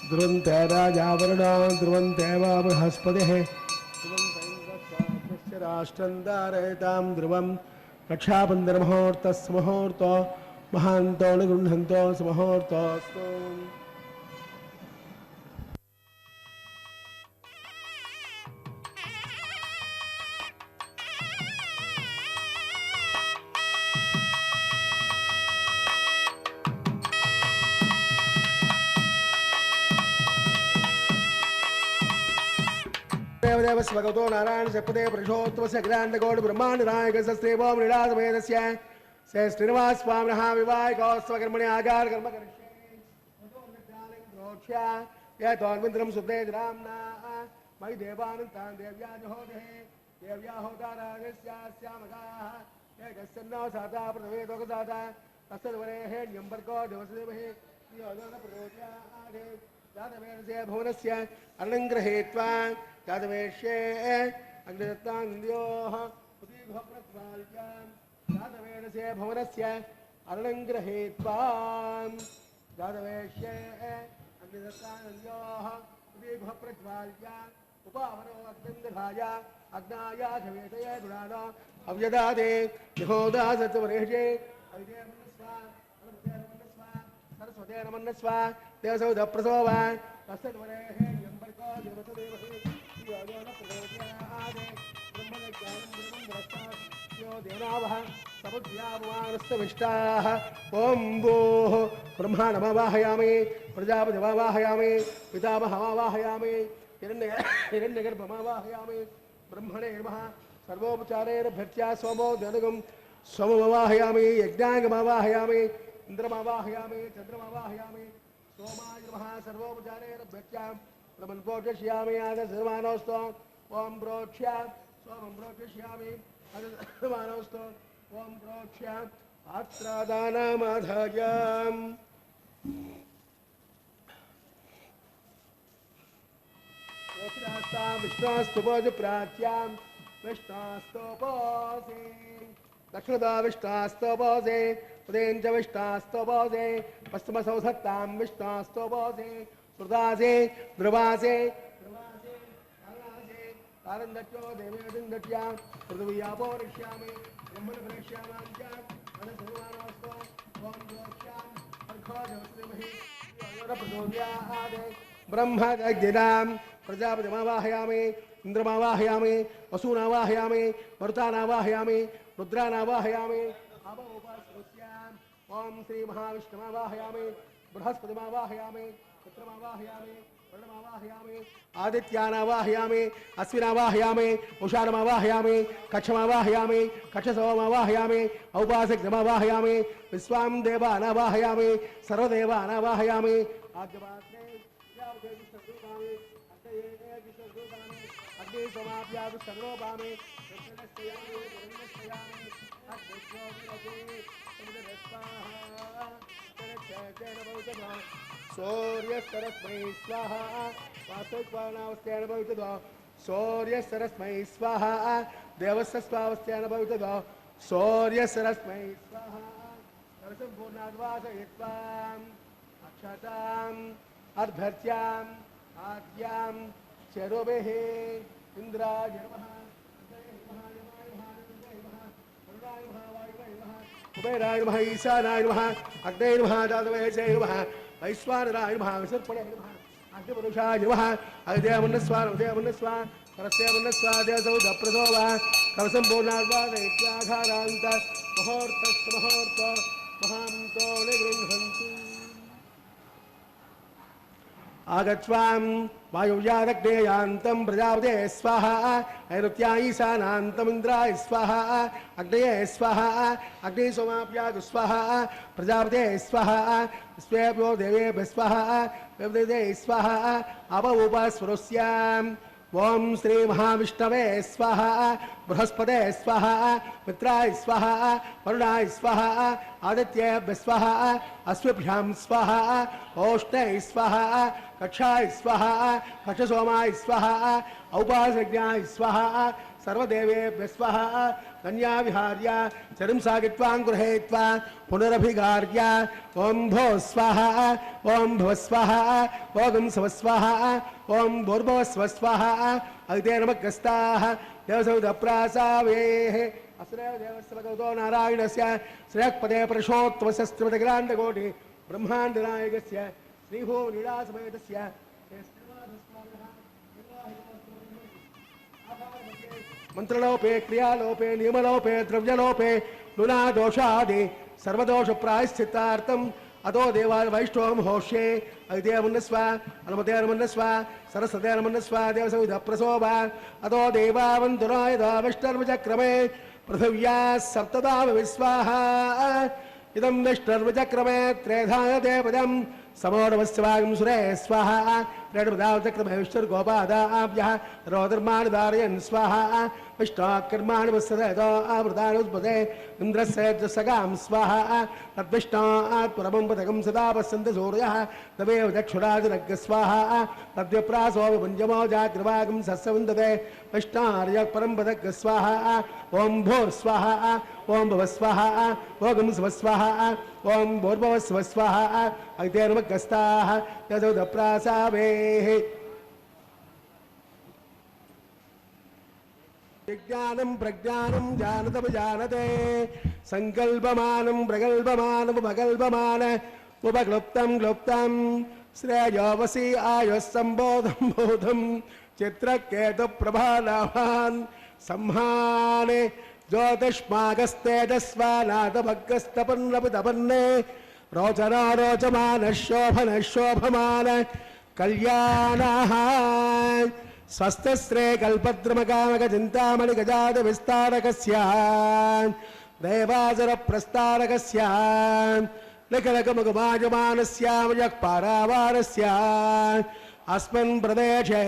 ध्रुवन्ते राजा वरुणा ध्रुवन्ते वा बृहस्पतिः ध्रुवन्त इन्द्रश्चाग्निश्च राष्ट्रं धारयतां ध्रुवं रक्षाबन्धनमुहूर्तस्य मुहूर्तो महान्तो निगृह्णन्तो सुमुहूर्तोऽस्तु देवदेव स्वगतो नारायण सपदे पुरुषोत्तमस्य ग्राण्डगौड ब्रह्माण्ड नायकस्य श्रीभो मृडासमेतस्य से श्रीनिवास स्वामिनः विवाहिकोत्सवकर्मणि आकार कर्म करिष्ये यतोन्विन्द्रं सुतेजराम्ना मयि देवानन्तान् देव्या जहोदेः देव्या होताराजस्यास्यामगाः एकस्यन्नो साता प्रथमेदोकसाता तस्सद्वरेः न्यम्बर्को दिवसदेवः जातवेदस्य भुवनस्य अर्णङ्ग्रहीत्वा जातवेश्ये अग्निदत्तान्द्योः उदीघप्रत्वाल्यं जातवेदस्य भुवनस्य अर्णङ्ग्रहीत्वा जातवेश्ये अग्निदत्तान्द्योः उदीघप्रत्वाल्यं उपावरो अग्निन्दधाय अग्नाया धवेतये गुणानो अव्यदादे यहोदासत्वरेषे सरस्वते नमन्नस्वा देवसौध प्रसोवा तस्सद्वरेः यम्बर्को देवसदेवः देवनावः समुद्यावानस्तविष्टाः ॐ भोः ब्रह्माणमावाहयामि प्रजापतिमावाहयामि पितामहमावाहयामि हिरण्यगर्भमावाहयामि ब्रह्मणे नमः सर्वोपचारेर्भृत्या सोमो दनुगं सोममावाहयामि यज्ञाङ्गमावाहयामि इंद्रमावाहयामि चंद्रमावाहयामि सोमाय नमः सर्वोपचारेर्भृत्या प्रमन्पोषयामि आदर्शमानोऽस्तु ओम प्रोक्ष्य सोमं प्रोक्षयामि आदर्शमानोऽस्तु ओम प्रोक्ष्य आत्रादानामाधायम् विष्णास्तुपोज प्राच्यां विष्णास्तुपोसे दक्षिणदा विष्णास्तुपोसे उदयञ्च विष्णास्तुपोसे पश्चिमसौधत्तां विष्णास्तुपोसे सुदासे ध्रुवासे तारन्दट्यो देवेदिन्दट्यां पृथिव्यापो रक्ष्यामि ब्रह्मन् प्रेष्यामां च मनसर्वानोऽस्तु ओं ज्योत्स्यां अर्घोजवस्महि प्रचोदयादे ब्रह्मज्ञां प्रजापतिमावाहयामि इंद्रमावाहयामि वसूनावाहयामि मरुतानावाहयामि रुद्रानावाहयामि अवोपास्मस्य ओम श्री महाविष्णुमावाहयामि बृहस्पतिमावाहयामि मित्रमावाहयामि वर्णमावाहयामि आदित्यानावाहयामि अश्विनावाहयामि उषाणमावाहयामि कक्षमावाहयामि कक्षसोमावाहयामि औपासकमावाहयामि विश्वां देवानावाहयामि सर्वदेवानावाहयामि आद्यवाग्ने यावदेविष्णुरूपाणि अग्नेयेगिष्णुरूपाणि अग्निसमाप्यादु सर्वोपामि दक्षिणस्यामि वरुणस्यामि अग्निश्वोमिरते समुद्रस्वाहा तरक्षेण सूर्यस्तरस्मै स्वाहा वासुक्वानावस्थेन भवितुः सूर्यस्तरस्मै स्वाहा देवस्वावस्थेन भवितुः सूर्यस्तरस्मै स्वाहा सर्वसम्पूर्णाद्वासयित्वाम् अक्षताम् अर्भर्त्याम् आद्यां चरुभिः इन्द्राय नमः कुबेराय नमः ईशानाय नमः अग्नेय नमः दातवेशे नमः वैश्वानराय नमः विसर्पणे नमः अग्निपुरुषाय नमः अग्नेयमुन्नस्वा उदयमुन्नस्वा परस्यमुन्नस्वा देवसौधप्रसोवा कलसम्पूर्णाद्वादयित्याघारान्त मुहूर्तस्तमुहूर्त महान्तो निगृह्णन्तु आगच्छाम वायुव्यादग्नेयान्तं प्रजापते स्वाहा नैऋत्या ईशानान्तं इन्द्राय स्वाहा अग्नये स्वाहा अग्निसोमाप्यागु स्वाहा प्रजापते स्वाहा स्वेभ्यो देवेभ्यः स्वाहा वेदे स्वाहा अवोपस्वरस्याम् ओम श्री महाविष्णवे स्वाहा बृहस्पते स्वाहा मित्राय स्वाहा वरुणाय स्वाहा आदित्येभ्यः स्वाहा अश्विभ्यां स्वाहा ओष्णै स्वाहा कक्षाय स्वाहा कक्षसोमाय स्वाहा औपासज्ञाय स्वाहा सर्वदेवेभ्यः स्वाहा कन्याविहार्य चरंसागित्वाङ्गृहेत्वा पुनरभिगार्य ओम भो स्वाहा ओम भव स्वाहा ओम स्व स्वाहा ओम भूर्भुवः स्वः स्वाहा अग्ने नमस्ताः देवसौधप्रासावेः अस्रेव देवस्य भगवतो नारायणस्य श्रेयःपदे पुरुषोत्तमस्य ब्रह्माण्डनायकस्य श्रीभूनिलासमेतस्य मंत्रलोपे क्रियालोपे नियमलोपे द्रव्यलोपे नुनादोषादि सर्वदोष प्रायश्चित्तार्थम अतो देवाय वैष्णवं होष्ये अग्नेयमुन्नस्वा अनुमतेर्मुन्नस्वा सरस्वतेर्मुन्नस्वा देवसौधप्रसोभा अतो देवावन्तुनाय विष्णुर्विचक्रमे पृथिव्या सप्तदाव विस्वाहा इदं विष्णुर्विचक्रमे त्रेधाय देवदं समोरवस्वागं सुरे स्वाहा रेणुदावचक्रमे विष्णुर्गोपादाभ्यः रोदर्माणधारयन् स्वाहा विष्णोकर्माणि वत्सदतो आवृतानुस्पदे इन्द्रस्य सगां स्वाहा तद्विष्णोः परमं पदकं सदा पश्यन्ति सूर्यः तमेव चक्षुराजनग् स्वाहा तद्विप्रासो विभुञ्जमो जाग्रवागं सस्यविन्दते विष्णार्यः परं पदक स्वाहा ओम भूर् स्वाहा ओम भव स्वाहा ओम स्व स्वाहा ओम भूर्भुवः स्वः स्वाहा अग्ने नमस्ताः यजोदप्रासावेः विज्ञानं प्रज्ञानं जानतं जानते संकल्पमानं प्रगल्भमानमुपकल्पमान उपक्लुप्तं क्लुप्तं श्रेयोवसी आयुः सम्बोधं बोधं चित्रकेतुप्रभालाभान् संहाने ज्योतिष्मागस्तेजस्वानाथभग्गस्तपन्नपितपन्ने रोचना रोचमान शोभन शोभमान कल्याणाः स्वस्तिश्रे कल्पद्रुमकामक चिन्तामणि गजाद विस्तारकस्य देवासुर प्रस्तारकस्य निखलकमुखमाजमानस्यामयः पारावारस्य अस्मिन् प्रदेशे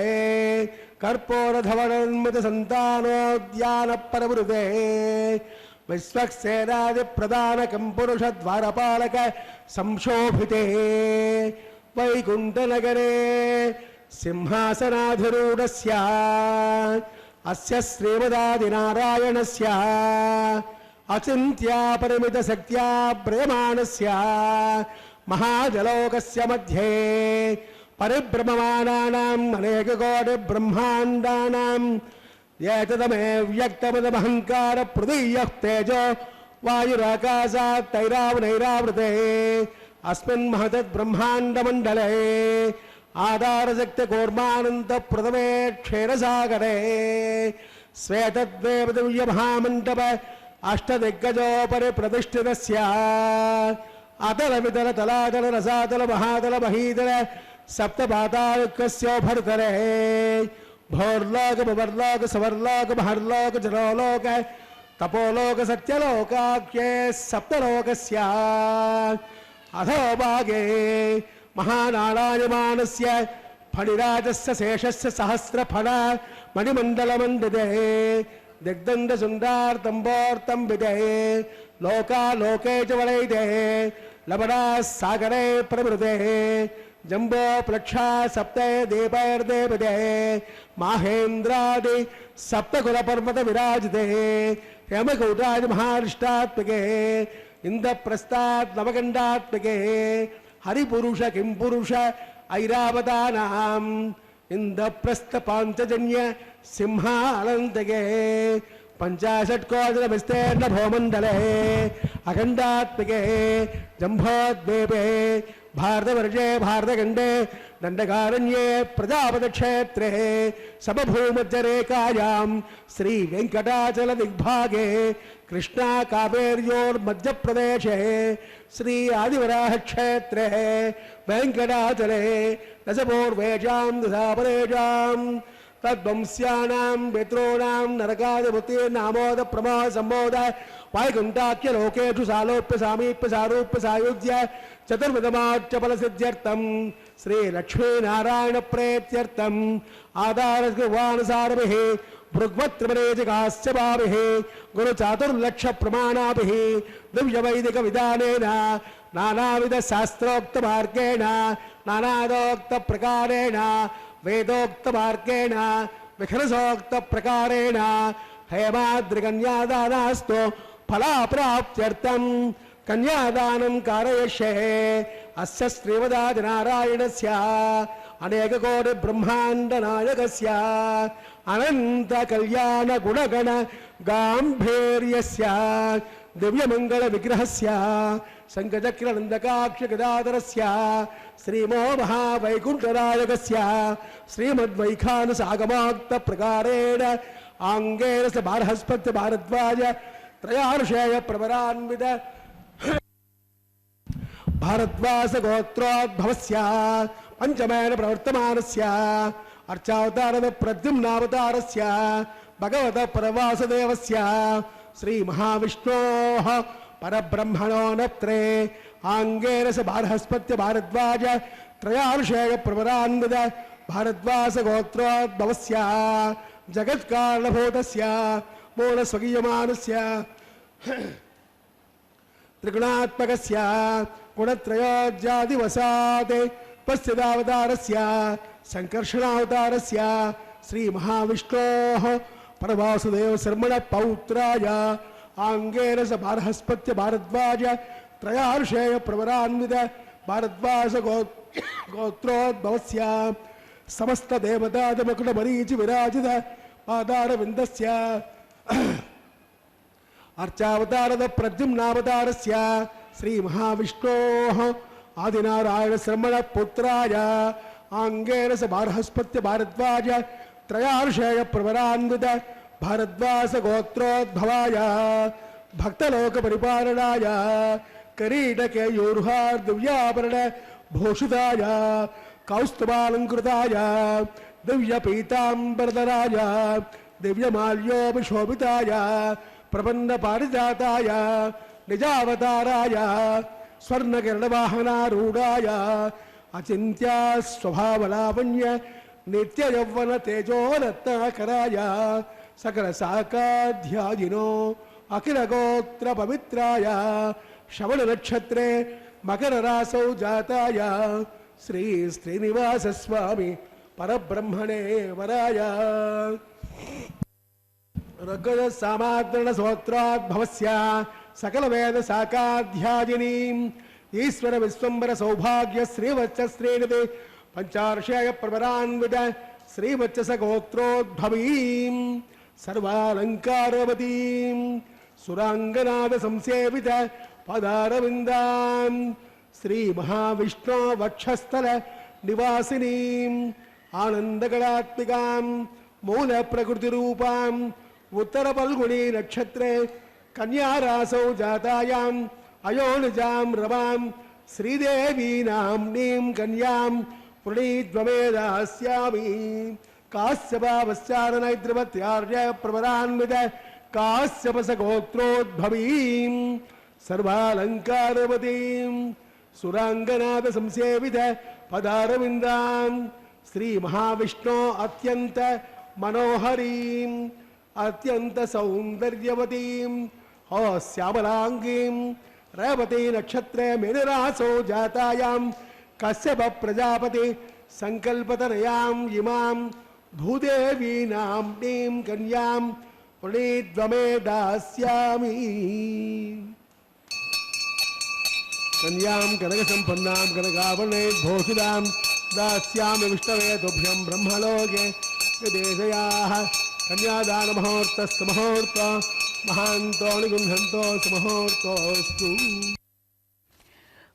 कर्पूरधवनन्मितसन्तानोद्यानपरवृते विश्वक्सेनादिप्रधानकं पुरुषद्वारपालक संशोभिते वैकुण्ठनगरे सिंहासनाधिरूढस्य अस्य श्रीमदादिनारायणस्य अचिन्त्यापरिमितशक्त्या प्रेमाणस्य महाजलोकस्य मध्ये परिभ्रममानानाम् अनेककोटिब्रह्माण्डानाम् एतदमे व्यक्तमदमहङ्कार प्रदीयः तेजो वायुराकाशात् तैरावनैरावृते अस्मिन् महतद्ब्रह्माण्डमण्डले आधारशक्तिकूर्मानन्दप्रथमे क्षीरसागरे श्वेतद्वैपदिव्यमहामण्डप अष्टदिग्गजोपरि प्रतिष्ठितस्य अतल वितल तलातल रसातल महातल महीतल सप्तपाताकस्यो भरतरे भोर्लोक भवर्लोक सवर्लोक महर्लोक जलोलोक तपोलोक सत्यलोकाख्ये सप्तलोकस्य अधो भागे महानारायमानस्य फणिराजस्य शेषस्य सहस्रफल मणिमण्डलमण्डिते दिग्दण्डसुन्दर्तम्बोर्तं विदे लोकालोके च वलयिते लवणा सागरे प्रवृते जम्बो प्लक्षा सप्ते देवैर्देवते माहेन्द्रादि सप्तकुलपर्वत विराजिते हेमकूटादि महारिष्टात्मके इन्द्रप्रस्थात् नवगण्डात्मके हरिपुरुष किंपुरुष ऐरावतानाम् इन्द्रप्रस्थ पाञ्चजन्य सिंहालन्तके पंचाशत्कोदर विस्तीर्ण भूमंडले अखंडात्मके जम्भोद्वीपे भारतवर्षे भारतखंडे दंडकारण्ये प्रजापति क्षेत्रे समभूमध्यरेखायां श्री वेंकटाचल दिग्भागे कृष्णा कावेर्योर्मध्य प्रदेशे श्री आदिवराह क्षेत्रे वेंकटाचले दशपूर्वेषां दशापरेषां तद्वंस्यानां पितॄणां नरकादिभूतिर्नामोद प्रमोद सम्मोद वायुकुण्ठाख्य लोकेषु सालोप्य सामीप्य सारूप्य सायुज्य चतुर्विधमाच्यफलसिद्ध्यर्थं श्री लक्ष्मीनारायण प्रेत्यर्थम् आधारगुवानुसारभिः भृग्वत्रिमनेजकास्य भाभिः गुरुचातुर्लक्ष प्रमाणाभिः दिव्यवैदिक विधानेन नानाविध शास्त्रोक्त मार्गेण नानादोक्त प्रकारेण वेदोक्त मार्गेण विखलसोक्त प्रकारेण हेमाद्रिकन्यादानास्तु फलाप्राप्त्यर्थं कन्यादानं कारयिष्ये अस्य श्रीमदादिनारायणस्य अनेककोटि ब्रह्माण्ड नायकस्य अनंत कल्याण गुणगण गांभीर्यस्य दिव्यमंगल विग्रहस्य शंखचक्र नंदकाक्ष गदाधरस्य श्रीमो महावैकुंठनायकस्य श्रीमद्वैखानसागमोक्त प्रकारेण आंगेन स बारहस्पत्य भारद्वाज त्रयार्षेय प्रवरान्वित भारद्वास गोत्रोद्भवस्य पंचमेन प्रवर्तमानस्य अर्चावतारद प्रद्युम्नावतारस्य भगवत परवासुदेवस्य श्री महाविष्णोः परब्रह्मणो नत्रे आंगेन स बारहस्पत्य भारद्वाज त्रयार्षेय प्रवरान्वित भारद्वास गोत्रोद्भवस्य जगत्कारणभूतस्य मूलस्वगीयमानस्य त्रिगुणात्मकस्य गुणत्रयोज्यादिवसात् पश्चिदावतारस्य संकर्षणावतारस्य श्री महाविष्णोः परवासुदेव शर्मण पौत्राय आंगेन स बारहस्पत्य भारद्वाज त्रयार्षेय प्रवरान्वित भारद्वास गोत्रोद्भवस्य समस्त देवता मुकुट मरीचि विराजित पादारविन्दस्य अर्चावतारद प्रद्युम्नावतारस्य श्री महाविष्णोः आदिनारायण शर्मण पुत्राय आंगेन स बारहस्पत्य भारद्वाज त्रयार्षेय प्रवरान्वित भारद्वास गोत्रोद्भवाय भक्तलोक परिपालनाय करीटके यूर्हार दिव्याभरण भूषिताय कौस्तुभालंकृताय दिव्य पीतांबरधराय दिव्यमाल्योपशोभिताय प्रपन्न पारिजाताय निजावताराय स्वर्णकिरणवाहनारूढाय अचिन्त्य स्वभावलावण्य नित्य यौवन तेजो रत्नाकराय सकल साकाध्यायिनो अखिल गोत्र पवित्राय श्रवण नक्षत्रे मकर रासौ जाताय श्री श्रीनिवास स्वामी परब्रह्मणे वराय ऋग्वेद सामात्रण स्तोत्रोद्भवस्य सकल वेद साकाध्यायिनीं ईश्वर विश्वंबर सौभाग्य श्रीवत्स श्रीनिधि पंचार्षेय प्रवरान्वित श्रीवत्स गोत्रोद्भवीं सर्वालंकारवतीं सुरांगनाद संसेवित पदारविन्दां श्री महाविष्णु वक्षस्थल निवासिनीं आनंदगणात्मिकां मूल प्रकृति रूपां उत्तर फल्गुनी नक्षत्रे कन्या रासौ जातायां அயோனிஜாம் ரமாம் ஸ்ரீதேவி நாம்னீம் கன்யாம் புரணீத்வமேதாஸ்யாமி காஸ்யபாவஸ்யாரணைத்ரவத்யார்ய பிரபரான்வித காஸ்யபசகோத்ரோத்பவீம் சர்வாலங்காரவதீம் சுராங்கநாத சம்சேவித பதாரவிந்தாம் ஸ்ரீ மகாவிஷ்ணோ அத்யந்த மனோஹரீம் அத்யந்த சௌந்தர்யவதீம் श्यामलांगीं रेवती नक्षत्रे मेनिरासो जातायां कश्यप प्रजापति संकल्पतनयां इमां भूदेवी नाम्नीं कन्यां प्रणीद्वमे दास्यामि कन्यां कनकसम्पन्नां कनकाभरणैर्भूषितां दास्यामि विष्णवे तुभ्यं ब्रह्मलोके विदेशयाः कन्यादानमुहूर्तस्तु मुहूर्त महान्तोणि गुण्हन्तो सुमुहूर्तोऽस्तु.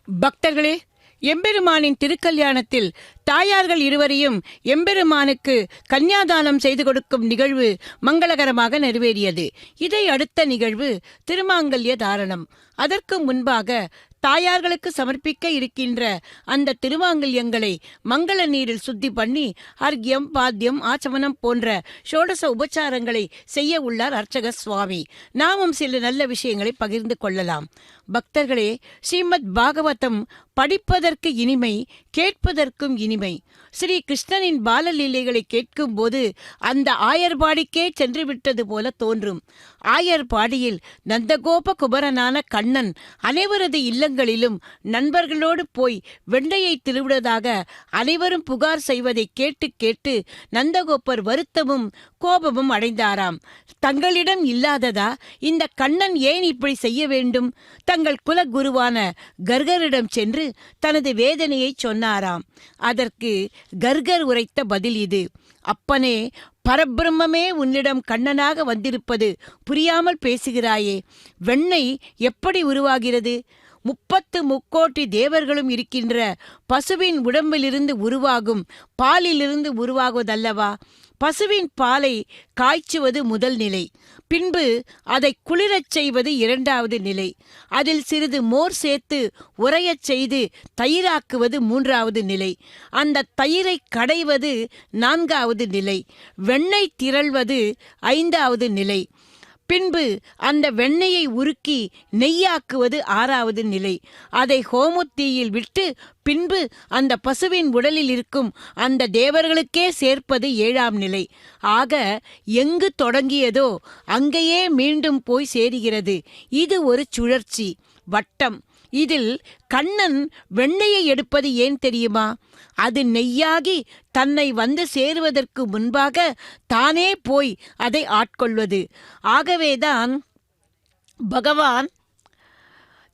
பக்தர்களே, எம்பெருமானின் திருக்கல்யாணத்தில் தாயார்கள் இருவரையும் எம்பெருமானுக்கு கன்யாதானம் செய்து கொடுக்கும் நிகழ்வு மங்களகரமாக நிறைவேறியது. இதை அடுத்த நிகழ்வு திருமாங்கல்ய தாரணம். அதற்கு முன்பாக தாயார்களுக்கு சமர்ப்பிக்க இருக்கின்ற அந்த திருமாங்கல்யங்களை மங்கள நீரில் சுத்தி பண்ணி அர்க்யம், பாத்தியம், ஆச்சமனம் போன்ற ஷோடச உபச்சாரங்களை செய்ய உள்ளார் அர்ச்சக சுவாமி. நாமும் சில நல்ல விஷயங்களை பகிர்ந்து கொள்ளலாம். பக்தர்களே, ஸ்ரீமத் பாகவதம் படிப்பதற்கு இனிமை, கேட்பதற்கும் இனிமை. ஸ்ரீ கிருஷ்ணனின் பாலலீலைகளை கேட்கும் போது அந்த ஆயர்பாடிக்கே சென்று விட்டது போல தோன்றும். ஆயர்பாடியில் நந்தகோப குபரனான கண்ணன் அனைவரது இல்லங்களிலும் நண்பர்களோடு போய் வெண்ணையை திருவிடுவதாக அனைவரும் புகார் செய்வதை கேட்டு கேட்டு நந்தகோபர் வருத்தமும் கோபமும் அடைந்தாராம். தங்களிடம் இல்லாததா இந்த கண்ணன் ஏன் இப்படி செய்ய வேண்டும்? தங்கள் குல குருவான கர்கரிடம் சென்று தனது வேதனையை சொன்னாராம். அதற்கு கர்கர் உரைத்த பதில் இது: அப்பனே, பரபிரம்மே உன்னிடம் கண்ணனாக வந்திருப்பது புரியாமல் பேசுகிறாயே. வெண்ணெய் எப்படி உருவாகிறது? 33 தேவர்களும் இருக்கின்ற பசுவின் உடம்பிலிருந்து உருவாகும் பாலிலிருந்து உருவாகுவதல்லவா? பசுவின் பாலை காய்ச்சுவது முதல் நிலை, பின்பு அதை குளிரச் செய்வது இரண்டாவது நிலை, அதில் சிறிது மோர் சேர்த்து உறையச் செய்து தயிராக்குவது மூன்றாவது நிலை, அந்த தயிரை கடைவது நான்காவது நிலை, வெண்ணெய் திரள்வது ஐந்தாவது நிலை, பின்பு அந்த வெண்ணெயை உருக்கி நெய்யாக்குவது ஆறாவது நிலை, அதை ஹோமத்தீயில் விட்டு பின்பு அந்த பசுவின் உடலில் இருக்கும் அந்த தேவர்களுக்கே சேர்ப்பது ஏழாம் நிலை. ஆக எங்கு தொடங்கியதோ அங்கேயே மீண்டும் போய் சேருகிறது. இது ஒரு சுழற்சி, வட்டம். இதில் கண்ணன் வெண்ணெயை எடுப்பது ஏன் தெரியுமா? அது நெய்யாகி தன்னை வந்து சேருவதற்கு முன்பாக தானே போய் அதை ஆட்கொள்வது. ஆகவேதான் பகவான்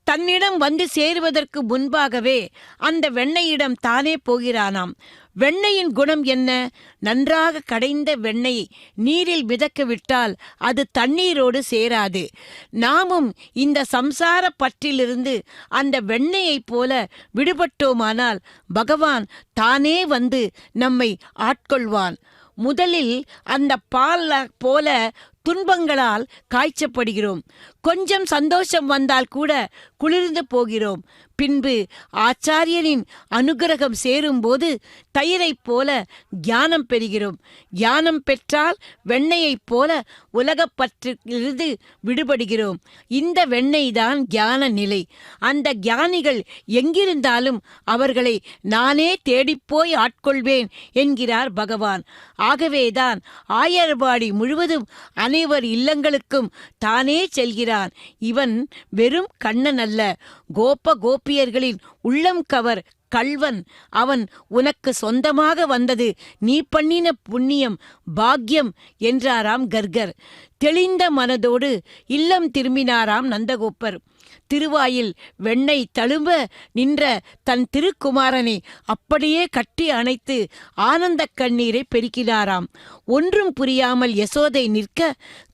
தன்னிடம் வந்து சேருவதற்கு முன்பாகவே அந்த வெண்ணெயிடம் தானே போகிறானாம். வெண்ணெயின் குணம் என்ன? நன்றாக கடைந்த வெண்ணெய் நீரில் மிதக்க விட்டால் அது தண்ணீரோடு சேராது. நாமும் இந்த சம்சார பற்றிலிருந்து அந்த வெண்ணெயைப் போல விடுபட்டோமானால் பகவான் தானே வந்து நம்மை ஆட்கொள்வான். முதலில் அந்த பால் போல துன்பங்களால் காய்ச்சப்படுகிறோம். கொஞ்சம் சந்தோஷம் வந்தால் கூட குளிர்ந்து போகிறோம். பின்பு ஆச்சாரியனின் அனுகிரகம் சேரும்போது தயிரைப் போல ஞானம் பெறுகிறோம். ஞானம் பெற்றால் வெண்ணெயைப் போல உலகப்பற்றிலிருந்து விடுபடுகிறோம். இந்த வெண்ணெய் தான் ஞான நிலை. அந்த ஞானிகள் எங்கிருந்தாலும் அவர்களை நானே தேடிப்போய் ஆட்கொள்வேன் என்கிறார் பகவான். ஆகவேதான் ஆயர்பாடி முழுவதும் அனைவர் இல்லங்களுக்கும் தானே செல்கிறான். இவன் வெறும் கண்ணன் அல்ல, கோப கோபியர்களின் உள்ளம் கவர் கள்வன். அவன் உனக்கு சொந்தமாக வந்தது நீ பண்ணின புண்ணியம், பாக்யம் என்றாராம் கர்கர். தெளிந்த மனதோடு இல்லம் திரும்பினாராம் நந்தகோபர். திருவாயில் வெண்ணெய் தழும்ப நின்ற தன் திருக்குமாரனை அப்படியே கட்டி அணைத்து ஆனந்த கண்ணீரை பெருக்கினாராம். ஒன்றும் புரியாமல் யசோதை நிற்க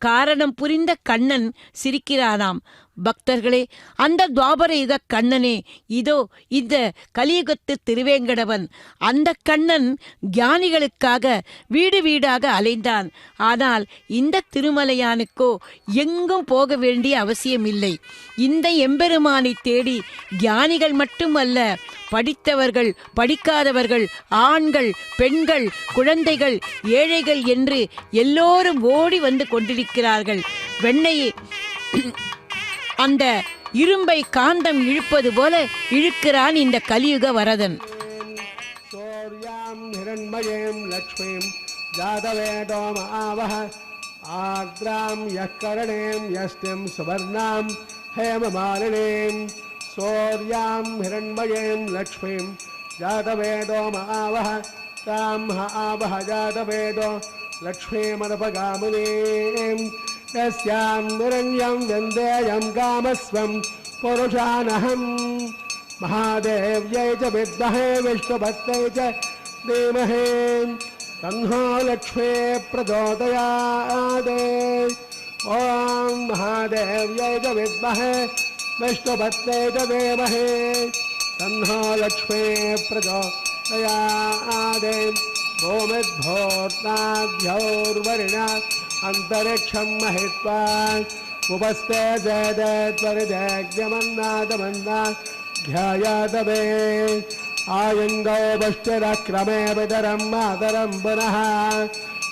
காரணம் புரிந்த கண்ணன் சிரிக்கிறானாம். பக்தர்களே, அந்த துவாபர யுக கண்ணனே இதோ இந்த கலியுகத்து திருவேங்கடவன். அந்த கண்ணன் ஞானிகளுக்காக வீடு வீடாக அலைந்தான். ஆனால் இந்த திருமலையானுக்கோ எங்கும் போக வேண்டிய அவசியமில்லை. இந்த எம்பெருமானை தேடி ஞானிகள் மட்டுமல்ல, படித்தவர்கள், படிக்காதவர்கள், ஆண்கள், பெண்கள், குழந்தைகள், ஏழைகள் என்று எல்லோரும் ஓடி வந்து கொண்டிருக்கிறார்கள். வெண்ணையை அந்த இரும்பை காந்தம் இழுப்பது போல இழுக்கிறான் இந்த கலியுக வரதன். சோர்யாம் ஹிரண்மயேம் லக்ஷ்மீம் ஜாதவேதோ மஹாவஹ ஆத்ராம் யக்கரணேம் யஸ்திம் சுவர்ணாம் ஹேமமாலினீம் சோர்யாம் ஹிரண்மயேம் லக்ஷ்மீம் ஜாதவேதோ மஹாவஹ தாம் மஹாவஹ ஜாதவேதோ லக்ஷ்மீமனுபகாமினீம் यस्यां निरण्यं वन्देयं कामस्वं पुरुषानहं महादेव्यै च विद्महे विष्णुपत्न्यै च धीमहि तन्नो लक्ष्मी प्रचोदयात् ॐ महादेव्यै च विद्महे विष्णुपत्न्यै च धीमहि तन्नो लक्ष्मी प्रचोदयात् भूमिद्भूर्नाद्यौर्वरिणा अंतरिक्षं महित्वा उपस्थे जयदेत्वरिदेग्यमन्नादमन्ना ध्यायादवे आयङ्गो वष्टिरक्रमे पितरं मातरं पुनः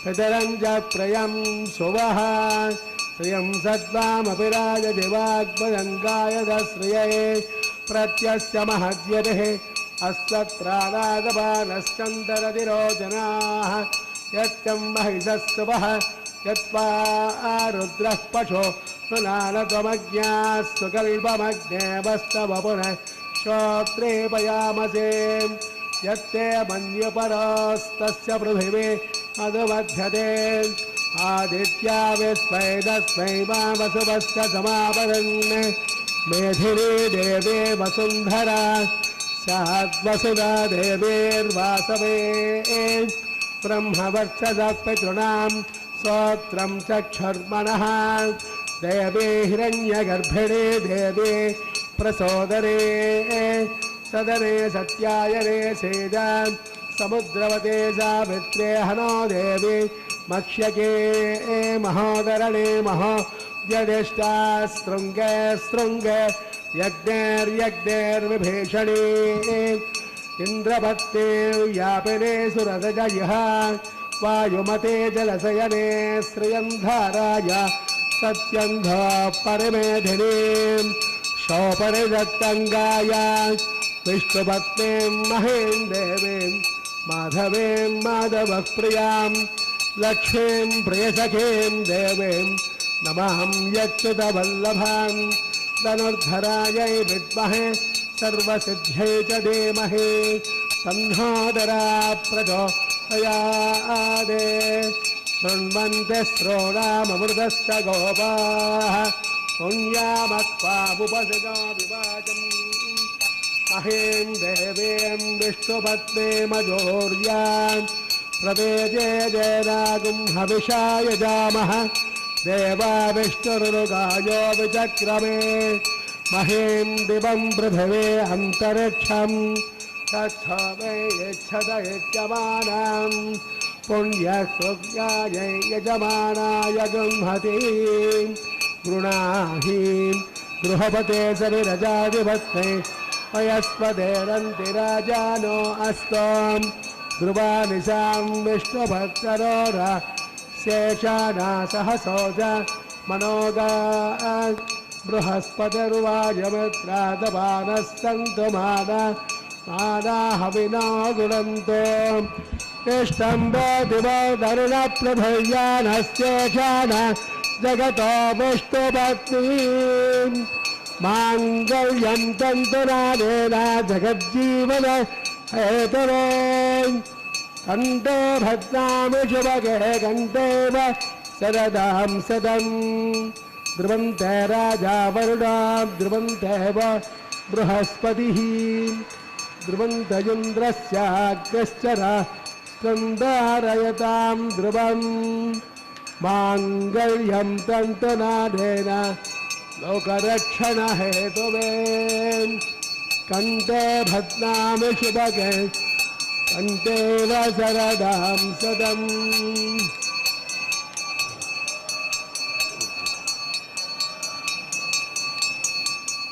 पितरं च प्रियं सुवः श्रियं सद्वामपि राजदिवाग्मदङ्गायदश्रिये प्रत्यस्य महद्यतिः अस्सत्रादादपानश्चन्दरतिरोचनाः यत्यं महिषस्तुवः यत्वा रुद्रः पशो नुनानत्वमज्ञास्तु कल्पमग्नेवस्तव पुनः श्रोत्रे पयामसे यत्ते मन्युपरस्तस्य पृथिवी मधुमध्यते आदित्या विस्मै तस्मै वामसुवस्य समापरन् मेधिनी देवी वसुन्धरा स्याद्वसुधा देवीर्वासवे ब्रह्मवर्चसः पितॄणां स्तोत्रं चक्षुर्मनः देवी हिरण्यगर्भिणी देवी प्रसोदरे सदने सत्यायने सेजा समुद्रवते सावित्रे हनो देवी मक्ष्यके महोदरणे महोद्यदिष्टा शृङ्गे शृङ्गे यज्ञैर्यज्ञैर्विभीषणे इन्द्रपत्ते व्यापिने सुरसजयः वायुमते जलशयने श्रियन्धाराय सत्यन्ध परिमेधिनीं शोपरिदत्तङ्गाय विष्णुपत्नीं महीं देवीं माधवीं माधवप्रियां लक्ष्मीं प्रियसखीं देवीं नमां यच्युतवल्लभां धनुर्धरायै विद्महे सर्वसिद्ध्यै च धीमहि तन्नोदरा प्रचोदयात् शृण्वन्ति श्रोणाममृतश्च गोपाः पुण्यामक्वामुपसितो विवाचम् महीं देवीं विष्णुपत्नीमजोर्यां प्रवेजे जयनागुं हविषाय जामः देवा विष्णुरुगायो विचक्रमे महीं दिवं पृथिवे अन्तरिक्षं तच्छोमे यच्छत यजमानां पुण्यसुज्ञायै यजमानाय गृह्णति गृणाहि गृहपते सविरजाधिपत्ने वयस्पतेरन्ति राजानो अस्तां ध्रुवानिशां विष्णुभक्तरोरा शेषाना सहसोज मनोगा बृहस्पतिर्वायमित्रादपानः सन्तु मानाहविनो गुणन्तो इष्टं दिवदरुणप्रभयानस्येषाण जगतो विष्णुपत्नीं माङ्गल्यं तन्तुनादेन जगज्जीवन हेतवे कण्ठे भद्रामि शुभगे कण्ठेव सददां सदम् ध्रुवन्ते राजा वरुणां ध्रुवन्तेव बृहस्पतिः ध्रुवन्तयुन्द्रस्याग्रश्चरा स्कन्धारयतां ध्रुवं माङ्गल्यं तन्तुनादेन लोकरक्षण हेतुवे कंठे भद्नामि शुभगे कंठे वशरदां सदम्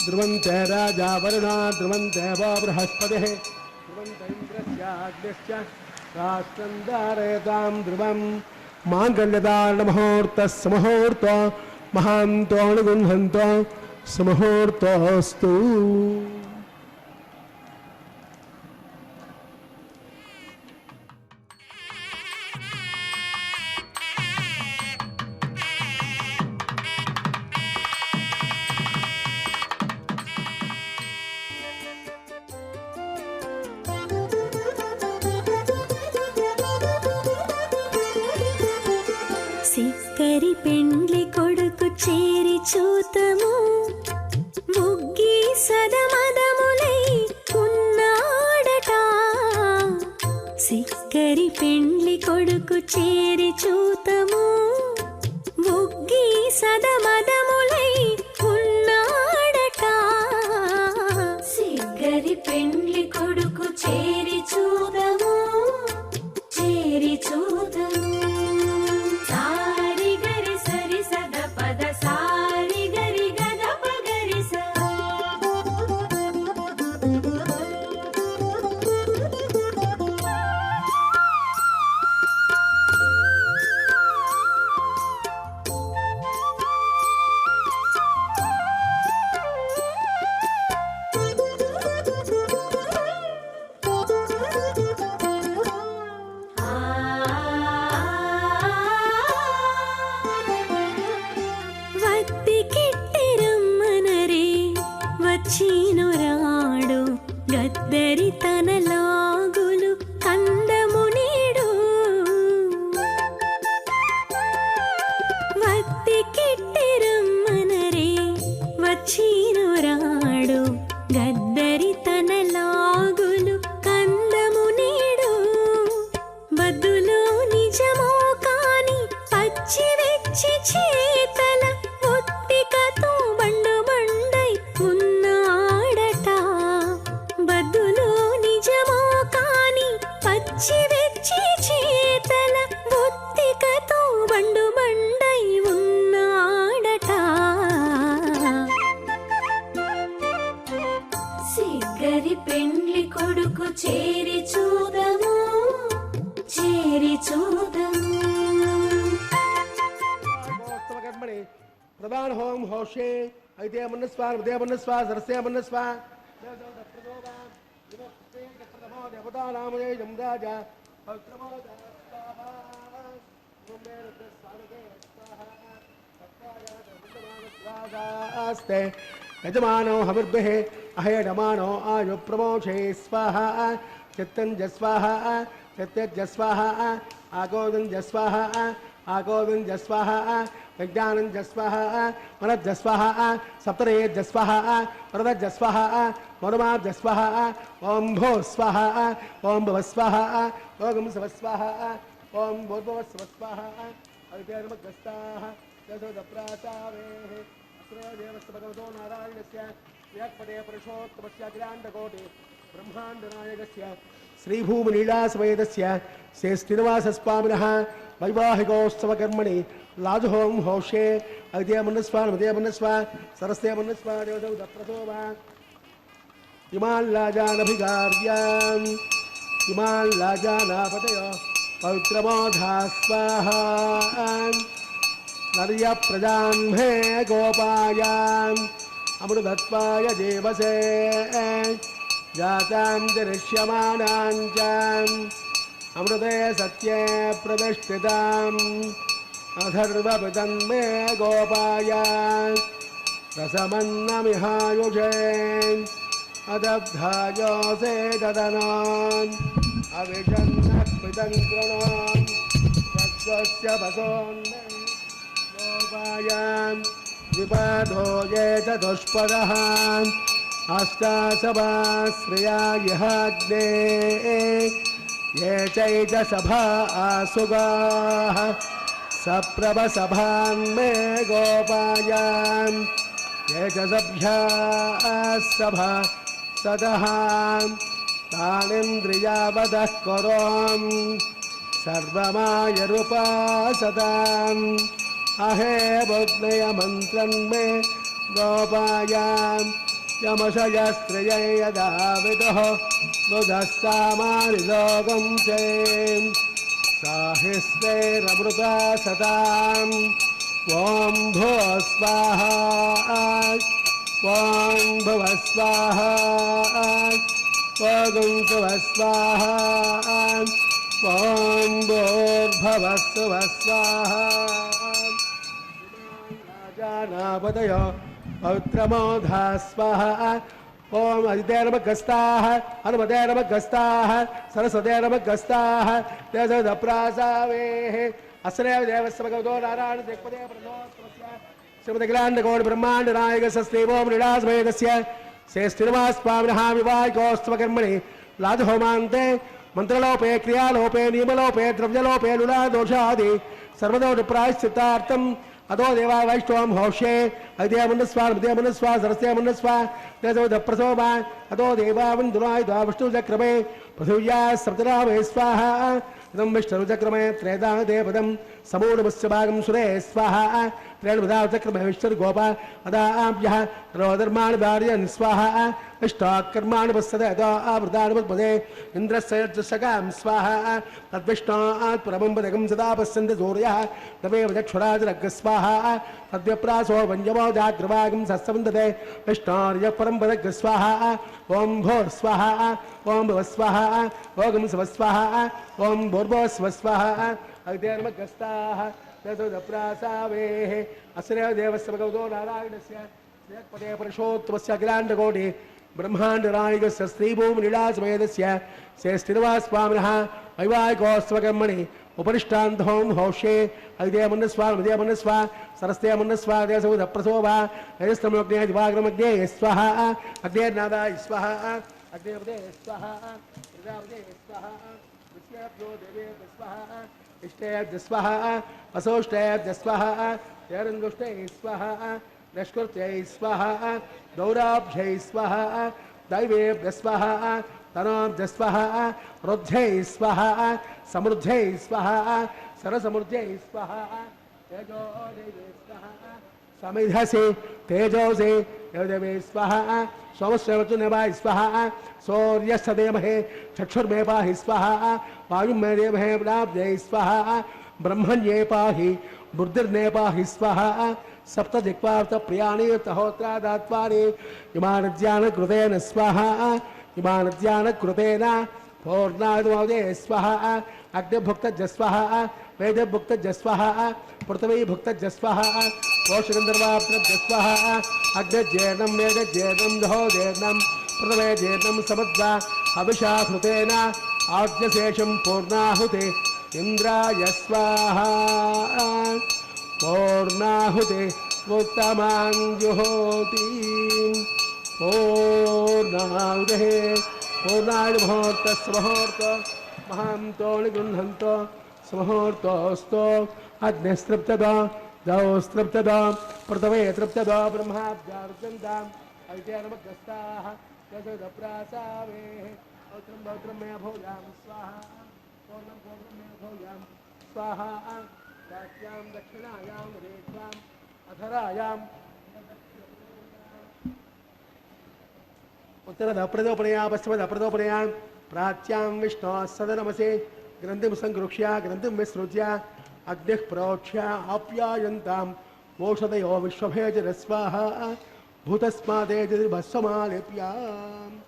ध्रुवन्ते राजा वरुणा ध्रुवन्ते वो बृहस्पतिः ध्रुवन्त इन्द्रस्याग्निश्च राष्ट्रं धारयतां ध्रुवं माङ्गल्यदारणमुहूर्तः सुमुहूर्तो महान्तो अनुगृह्णन्तो सुमुहूर्तोऽस्तु। సిక్కరి పెండ్లి కొడుకు చేరి చూతము ముగ్గి సదమదములై ఉన్నాడట. సిక్కరి పెండ్లి కొడుకు చేరి చూతము ముగ్గి సదమదములై ఉన్నాడట. సిక్కరి పెండ్లి కొడుకు చేరి చూతము చేరి చూతము చీనురాడు గద్దరి తన లాగులు కందమునీడు వత్తి కిట్టిరమ్మనరే వచ్చీనురాడు గద్దరి తన లాగులు కందమునీడు. బదులో నిజమో కాని పచ్చి వెచ్చి చేతల ఒత్తికతో బండు బండై ఉన్నాడట. బదులో నిజమో కాని పచ్చి వెచ్చి చేతల ఒత్తికతో బండు బండై ఉన్నాడట. సిగ్గరి పెండ్లి కొడుకు చేరి చూదము చేరి చూదము. प्रदान होम होशे ऐते मनस्वा हृदय मनस्वा सरस्य मनस्वा देवता नामये जमराजा आस्ते यजमानो हविर्भिः अहयमानो आयु प्रमोषे स्वाहा चित्तञ्जस्वाहा चित्तज्जस्वाहा आगोदञ्जस्वाहा आगोदञ्जस्वाहा विज्ञानञ्जस्वाहा मनज्जस्वाहा सप्तरेयज्जस्वाहा वरदज्जस्वाहा मरुमाज्जस्वाहा ओं भो स्वाहा ओं भवस्वाहा ओं सवस्वाहा ओं भूर्भुवस्वस्वाहा अविद्यानमग्रस्ताः यशोदप्रासावेः अस्रोदेवस्य भगवतो नारायणस्य यत्पदे पुरुषोत्तमस्य अखिलाण्डकोटि ब्रह्माण्डनायकस्य श्रीभूमिलीलासमेतस्य श्रीनिवासस्वामिनः वैवाहिकोत्सवकर्मणि लाजहोम होशे अद्य मनस्वा मदे मनस्वा सरस्ते मनस्वा देवदौ दप्रसोवा इमान् लाजानभिगार्यान् इमान् लाजानापतयो पवित्रमोधा स्वाहा नर्य प्रजान्मे गोपायान् अमृतत्वाय देवसे जातां दृश्यमानां च अमृते सत्ये प्रतिष्ठिताम् अथर्वपदन्मे गोपाय रसमन्नमिहायुषे अदब्धायोसे ददनान् अविषन्नक्पितं कृणान् तत्त्वस्य वसोन्मे गोपाय विपदो ये चतुष्पदः अष्टासभाश्रिया यहाग्ने ये चैतसभा आसुगाः सप्रभसभान्मे गोपायान् ये च सभ्याः सभा सदः तानिन्द्रियावदः करोम् सर्वमायरूपासदाम् अहे बुद्नय मन्त्रन् मे गोपायाम् यमशयस्त्रियै यदा विदुः बुधः सामानिलोकं च साहिस्तेरमृता सताम् ॐ भुवः स्वाहा ॐ भुवः स्वाहा ॐ सुवः स्वाहा ॐ भूर्भुवः सुवः स्वाहा राजानापदयो पौत्रमोधा स्वाहा ओम अदितेरमगस्ताः हनुमतेरमगस्ताः सरस्वतेरमगस्ताः तेजोदप्रासावेः अस्रेव देवस्य भगवतो नारायण दिक्पदे प्रणोत्तमस्य श्रीमदखिलाण्डकोटि ब्रह्माण्ड नायकस्य श्रीवों लीलासमेतस्य श्रीनिवासस्वामिनः विवाहिकोत्सवकर्मणि लाजहोमान्ते मंत्रलोपे क्रियालोपे नियमलोपे द्रव्यलोपे लुलादोषादि सर्वदोषप्रायश्चित्तार्थम् अतो देवा वैष्णवं हौष्ये अद्यमनस्वा विद्यमनस्वा सरस्यमनस्वा तेजोदप्रसोमा अतो देवावन्दुनाय विष्णुचक्रमे पृथिव्या सप्तनामे स्वाहा इदं विष्णुचक्रमे त्रेधा देवदं समूलमस्य भागं सुरे स्वाहा त्रेणुधा चक्रमे विष्णुर्गोपा अदाभ्यः रोधर्माणि भार्यन् स्वाहा इष्टाकर्माणि पश्यते आवृतानुपदे इन्द्रस्य सकां स्वाहा तद्विष्णात् परमं पदकं सदा पश्यन्ति सूर्यः तमेव चक्षुराजरग् स्वाहा तद्व्यप्रासो वञ्जमो जाग्रवागं सत्सवन्दते विष्णार्यः परं पदग् स्वाहा ॐ भोर् स्वाहा ॐ भुवः स्वाहा ॐ सुवः स्वाहा ॐ भूर्भुवः स्वः स्वाहा अग्निर्मगस्ताः तदप्रासावेः अस्रेव देवस्य भगवतो नारायणस्य श्रीपदे पुरुषोत्तमस्य अखिलाण्डकोटि ब्रह्माण्डनायकस्य श्रीभूमिलीलासमेतस्य श्रीनिवासस्वामिनः वैवाहिकोत्सवकर्मणि उपरिष्टान्तं हौष्ये अग्निमन्नस्वा विद्यमन्नस्वा सरस्तेमन्नस्वा देशोदप्रसोभा यजस्त्रमग्ने दिवाग्रमग्ने स्वाहा अग्नेर्नादाय स्वाहा अग्नेपदे स्वाहा प्रजापते स्वाहा विष्णुभ्यो देवेभ्यो स्वाहा इष्टेभ्यः स्वाहा वसोष्टेभ्यः स्वाहा तेरङ्गुष्टे स्वाहा नष्कृत्यै स्वाहा गौराभ्यै स्वाहा दैवेभ्यः स्वाहा तनोभ्यः स्वाहा रुद्ध्यै स्वाहा समृद्ध्यै स्वाहा सरसमृद्ध्यै स्वाहा तेजोदेवे स्वाहा समिधसे तेजोसे देवे स्वाहा सोमस्यवचुनेवाय स्वाहा सूर्यस्य देमहे चक्षुर्मे पाहि स्वाहा वायुर्मे देमहे प्राप्यै स्वाहा ब्रह्मण्ये पाहि बुद्धिर्ने पाहि स्वाहा सप्तदिक्पार्थ प्रियाणि तहोत्रादात्वानि इमानज्ञानकृतेन स्वाहा इमानज्ञानकृतेन पूर्णादुमोदे स्वाहा अग्निभुक्तज स्वाहा वेदभुक्तज स्वाहा पृथ्वीभुक्तज स्वाहा कोशगन्धर्वाप्तज स्वाहा अग्निज्येनं वेदज्येनं दहोजेनं पृथ्वीजेनं समद्वा अभिषाकृतेन आद्यशेषं पूर्णाहुते इन्द्राय स्वाहा पूर्णाहुते उत्तमाञ्जुहोति पूर्णाहुते पूर्णाय मुहूर्तस्य मुहूर्त महान्तो निगृह्णन्तो मुहूर्तोऽस्तु अग्निस्तृप्तदा दौस्तृप्तदा पृथवे तृप्तदा ब्रह्माभ्यार्चन्ताम् ऐतेनमग्रस्ताः यजदप्रासावेः पौत्रं पौत्रं मे भोजां स्वाहा पूर्णं पूर्णं मे भोजां स्वाहा दास्यां दक्षिणायां रेख्याम् अधरायाम् उत्तरदप्रदोपनया पश्चिमदप्रदोपनया प्राच्यां विष्णोः सदनमसे ग्रन्थिं सङ्गृह्य ग्रन्थिं विसृज्य अग्निः प्रोक्ष्य आप्यायन्तां ओषधयो विश्वभेजरस्वाहा भूतस्मादेजभस्वमालेप्याम्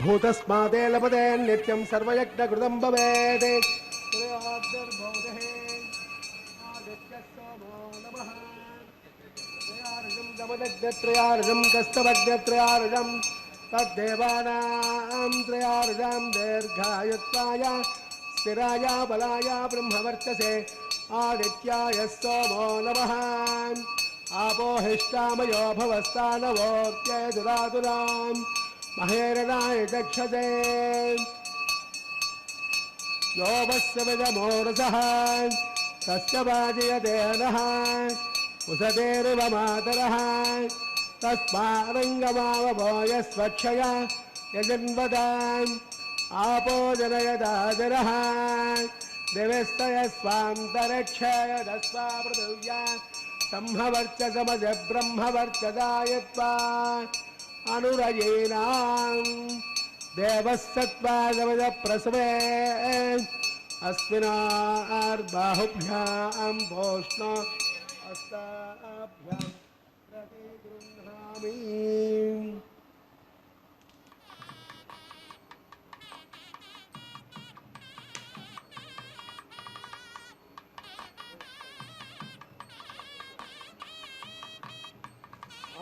भूतस्मादे लभते नित्यं सर्वयज्ञकृतं भवेत् त्रयार्जं कस्तवज्ञत्रयार्जं तद्देवानां त्रयारुजां दीर्घायुत्वाय स्थिराय बलाय ब्रह्मवर्चसे आदित्याय सोमो नमः आपोहिष्टामयो भवस्तानवोऽत्यैदुरादुरां महेरणाय दक्षसे यो वस्य विदमोरसः तस्य वाजयते नः उसतेरिव मातरः तस्मारङ्गमावभोयस्वक्षय यजन्वदाम् आपो जनयदादरः दिवस्तयस्वान्तरिक्षयदस्वा पृथिव्या संहवर्चसमज ब्रह्मवर्चदायत्वा अनुरयेनाम् देवः सत्त्वादमज प्रसवे अस्मिनार्बाहुभ्यां भोष्ण अस्ताभ्यां प्रतिगृह्णामि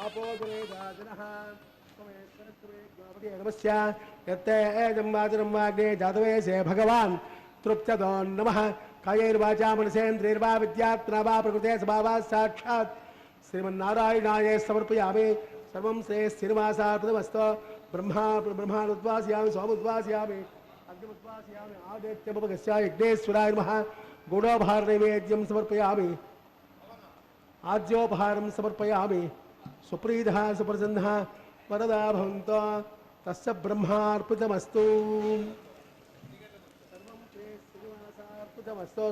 आपोदनेदाजनः नमस्य यत्ते जम्बाजनं वाग्ने जातवेशे भगवान् तृप्तदो नमः कायैर्वाचा मनसेन्द्रियैर्वा विद्यात्मना वा प्रकृते स्वभावात् साक्षात् श्रीमन्नारायणाय समर्पयामि सर्वं श्रीनिवासार्पणमस्तु ब्रह्मानुद्वासयामि सोमुद्वासयामि अग्निमुद्वासयामि आदित्यमुपगस्याय यज्ञेश्वराय नमः गुणोपहारनैवेद्यं समर्पयामि आद्योपहारं समर्पयामि सुप्रीतः सुप्रसन्नः वरदा भवन्तो तस्य ब्रह्मार्पितमस्तु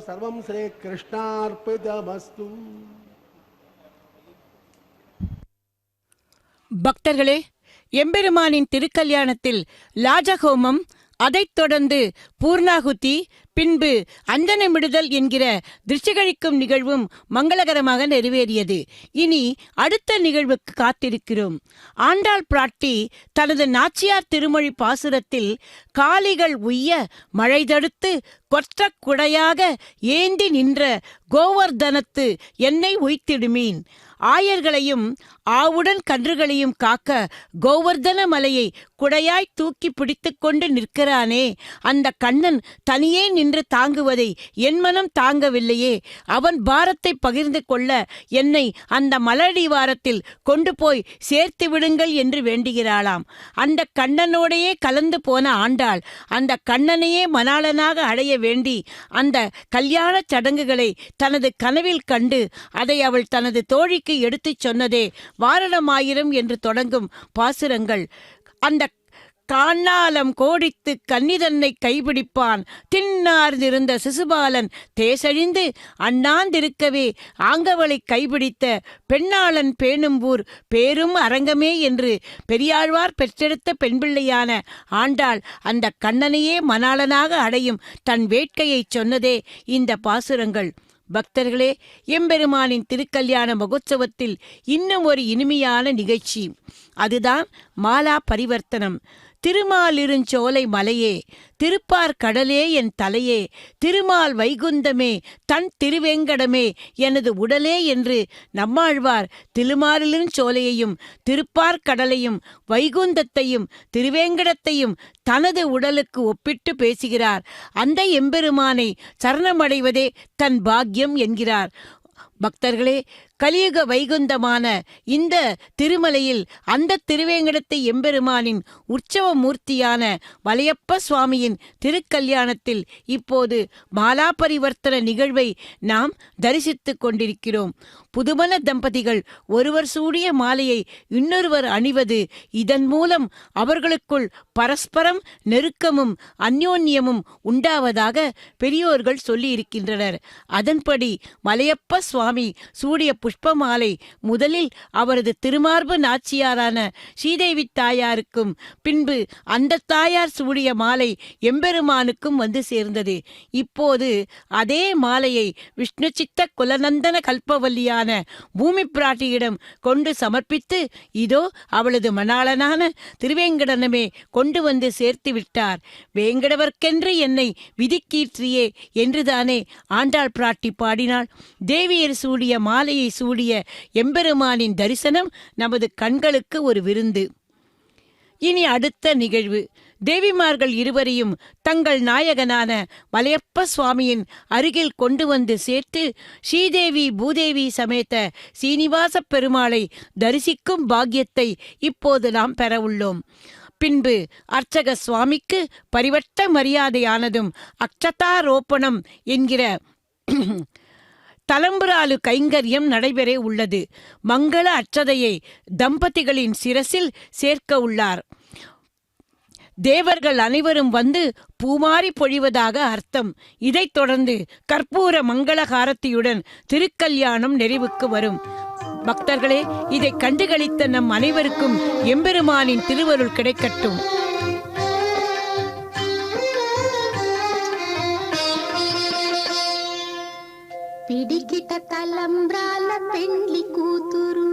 सर्वं श्रीकृष्णार्पितमस्तु. பக்தர்களே, எம்பெருமானின் திருக்கல்யாணத்தில் லாஜஹோமம், அதைத் தொடர்ந்து பூர்ணாகுதி, பின்பு அஞ்சனமிடுதல் என்கிற திருஷ்டிகழிக்கும் நிகழ்வும் மங்களகரமாக நிறைவேறியது. இனி அடுத்த நிகழ்வுக்கு காத்திருக்கிறோம். ஆண்டாள் பிராட்டி தனது நாச்சியார் திருமொழி பாசுரத்தில் காளிகள் உய்ய மழை தடுத்து கொற்ற குடையாக ஏந்தி நின்ற கோவர்தனத்து என்னை உய்த்திடுமீன், ஆயர்களையும் ஆவுடன் கன்றுகளையும் காக்க கோவர்தன மலையை குடையாய் தூக்கி பிடித்து கொண்டு நிற்கிறானே, அந்த கண்ணன் தனியே நின்று தாங்குவதை என் மனம் தாங்கவில்லையே, அவன் பாரத்தை பகிர்ந்து கொள்ள என்னை அந்த மலடிவாரத்தில் கொண்டு போய் சேர்த்து விடுங்கள் என்று வேண்டுகிறாளாம். அந்த கண்ணனோடையே கலந்து போன ஆண்டாள் அந்த கண்ணனையே மணாளனாக அடைய வேண்டி அந்த கல்யாண சடங்குகளை தனது கனவில் கண்டு அதை அவள் தனது தோழிக்கு எடுத்துச் சொன்னதே வாரணமாயிரம் என்று தொடங்கும் பாசுரங்கள். அந்த காணாலம் கோடித்து கன்னிதன்னை கைபிடிப்பான் தின்னார்ந்திருந்த சிசுபாலன் தேசழிந்து அண்ணாந்திருக்கவே ஆங்கவளை கைபிடித்த பெண்ணாளன் பேணும்பூர் பேரும் அரங்கமே என்று பெரியாழ்வார் பெற்றெடுத்த பெண்பிள்ளையான ஆண்டாள் அந்த கண்ணனையே மணாளனாக அடையும் தன் வேட்கையை சொன்னதே இந்த பாசுரங்கள். பக்தர்களே, எம்பெருமானின் திருக்கல்யாண மகோத்சவத்தில் இன்னும் ஒரு இனிமையான நிகழ்ச்சி, அதுதான் மாலா பரிவர்த்தனம். திருமாலிருஞ்சோலை மலையே, திருப்பார் கடலே என் தலையே, திருமால் வைகுந்தமே தன் திருவேங்கடமே எனது உடலே என்று நம்மாழ்வார் திருமாலிருஞ்சோலையையும் திருப்பார் கடலையும் வைகுந்தத்தையும் திருவேங்கடத்தையும் தனது உடலுக்கு ஒப்பிட்டு பேசுகிறார். அந்த எம்பெருமானை சரணமடைவதே தன் பாக்கியம் என்கிறார். பக்தர்களே, கலியுக வைகுந்தமான இந்த திருமலையில் அந்த திருவேங்கடத்தை எம்பெருமானின் உற்சவ மூர்த்தியான வலையப்ப சுவாமியின் திருக்கல்யாணத்தில் இப்போது மாலா பரிவர்த்தன நிகழ்வை நாம் தரிசித்துக் கொண்டிருக்கிறோம். புதுமண தம்பதிகள் ஒருவர் சூடிய மாலையை இன்னொருவர் அணிவது, இதன் மூலம் அவர்களுக்குள் பரஸ்பரம் நெருக்கமும் அந்யோன்யமும் உண்டாவதாக பெரியோர்கள் சொல்லி இருக்கின்றனர். அதன்படி மலையப்ப சுவாமி சூடிய புஷ்பமாலை முதலில் அவரது திருமார்பு நாச்சியாரான ஸ்ரீதேவி தாயாருக்கும் பின்பு அந்த தாயார் சூடிய மாலை எம்பெருமானுக்கும் வந்து சேர்ந்தது. இப்போது அதே மாலையை விஷ்ணு சித்த குலநந்தன கல்பவல்லியான பூமி பிராட்டியிடம் கொண்டு சமர்ப்பித்து இதோ அவளது மணாளனான திருவேங்கடனமே கொண்டு வந்து சேர்த்து விட்டார். வேங்கடவர்க்கென்று என்னை விதிக்கீற்றியே என்றுதானே ஆண்டாள் பிராட்டி பாடினாள். தேவியர் சூடிய மாலையை சூடிய எம்பெருமானின் தரிசனம் நமது கண்களுக்கு ஒரு விருந்து. இனி அடுத்த நிகழ்வு. தேவிமார்கள் இருவரையும் தங்கள் நாயகனான மலையப்ப சுவாமியின் அருகில் கொண்டு வந்து சேர்த்து ஸ்ரீதேவி பூதேவி சமேத சீனிவாச பெருமாளை தரிசிக்கும் பாக்கியத்தை இப்போது நாம் பெறவுள்ளோம். பின்பு அர்ச்சக சுவாமிக்கு பரிவட்ட மரியாதையானதும் அக்ஷதாரோப்பணம் என்கிற தலம்புராலு கைங்கரியம் நடைபெற உள்ளது. மங்கள அட்சதையை தம்பதிகளின் சிரசில் சேர்க்க உள்ளார். தேவர்கள் அனைவரும் வந்து பூமாரி பொழிவதாக அர்த்தம். இதைத் தொடர்ந்து கற்பூர மங்களகாரத்தியுடன் திருக்கல்யாணம் நிறைவுக்கு வரும். பக்தர்களே, இதை கண்டுகளித்த நம் அனைவருக்கும் எம்பெருமானின் திருவருள் கிடைக்கட்டும். పిడికిట తలంబ్రాల పెండ్లి కూతురు,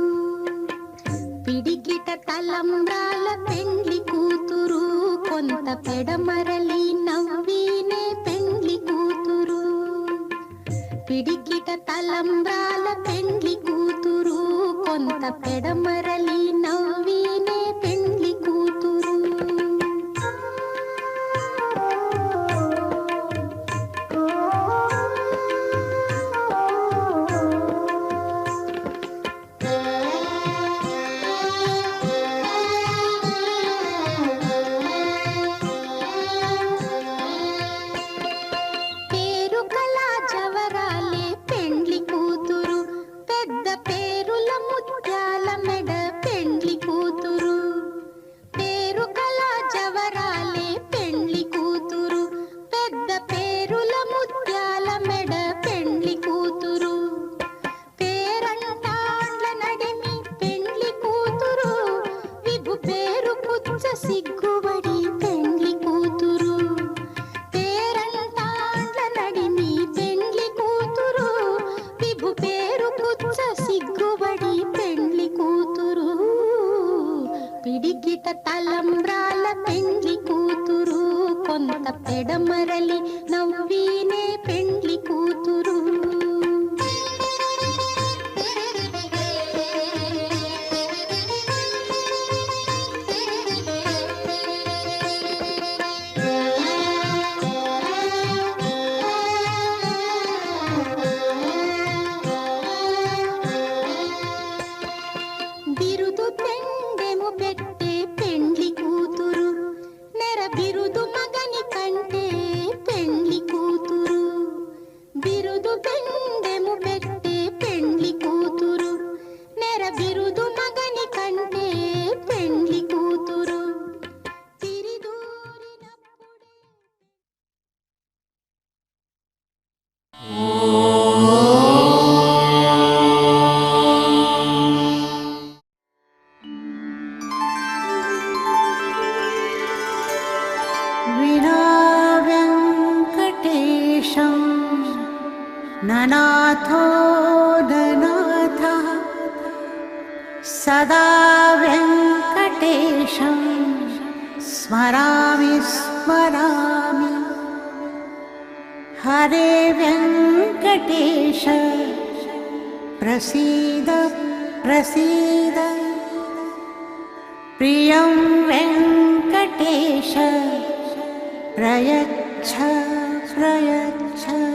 పిడికిట తలంబ్రాల పెండ్లి కూతురు, కొంత పెడమరలి నవ్వీనే పెండ్లి కూతురు. పిడికిట తలంబ్రాల పెండ్లి కూతురు, కొంత పెడమరలి నవ్వీనే పెండ్లి కూతురు. పిడికిట తలంబ్రాల పెండ్లి కూతురు, కొంత పెడమరలి నవ్వీనే పెండ్లి కూతురు. బిరుదు పెండెము పెట్టే పెండ్లి కూతురు, నెర బిరుదు మగని కంటే పెండ్లి కూతురు. బిరుదు పెండెము పెట్టే పెండ్లి కూతురు, నెర బిరుదు మగని కంటే పెండ్లి కూతురు. ननाथो ननाथः सदा वेङ्कटेशं स्मरामि स्मरामि. हरे वेङ्कटेश प्रसीद प्रसीद, प्रियं वेङ्कटेश प्रयच्छ प्रयच्छ.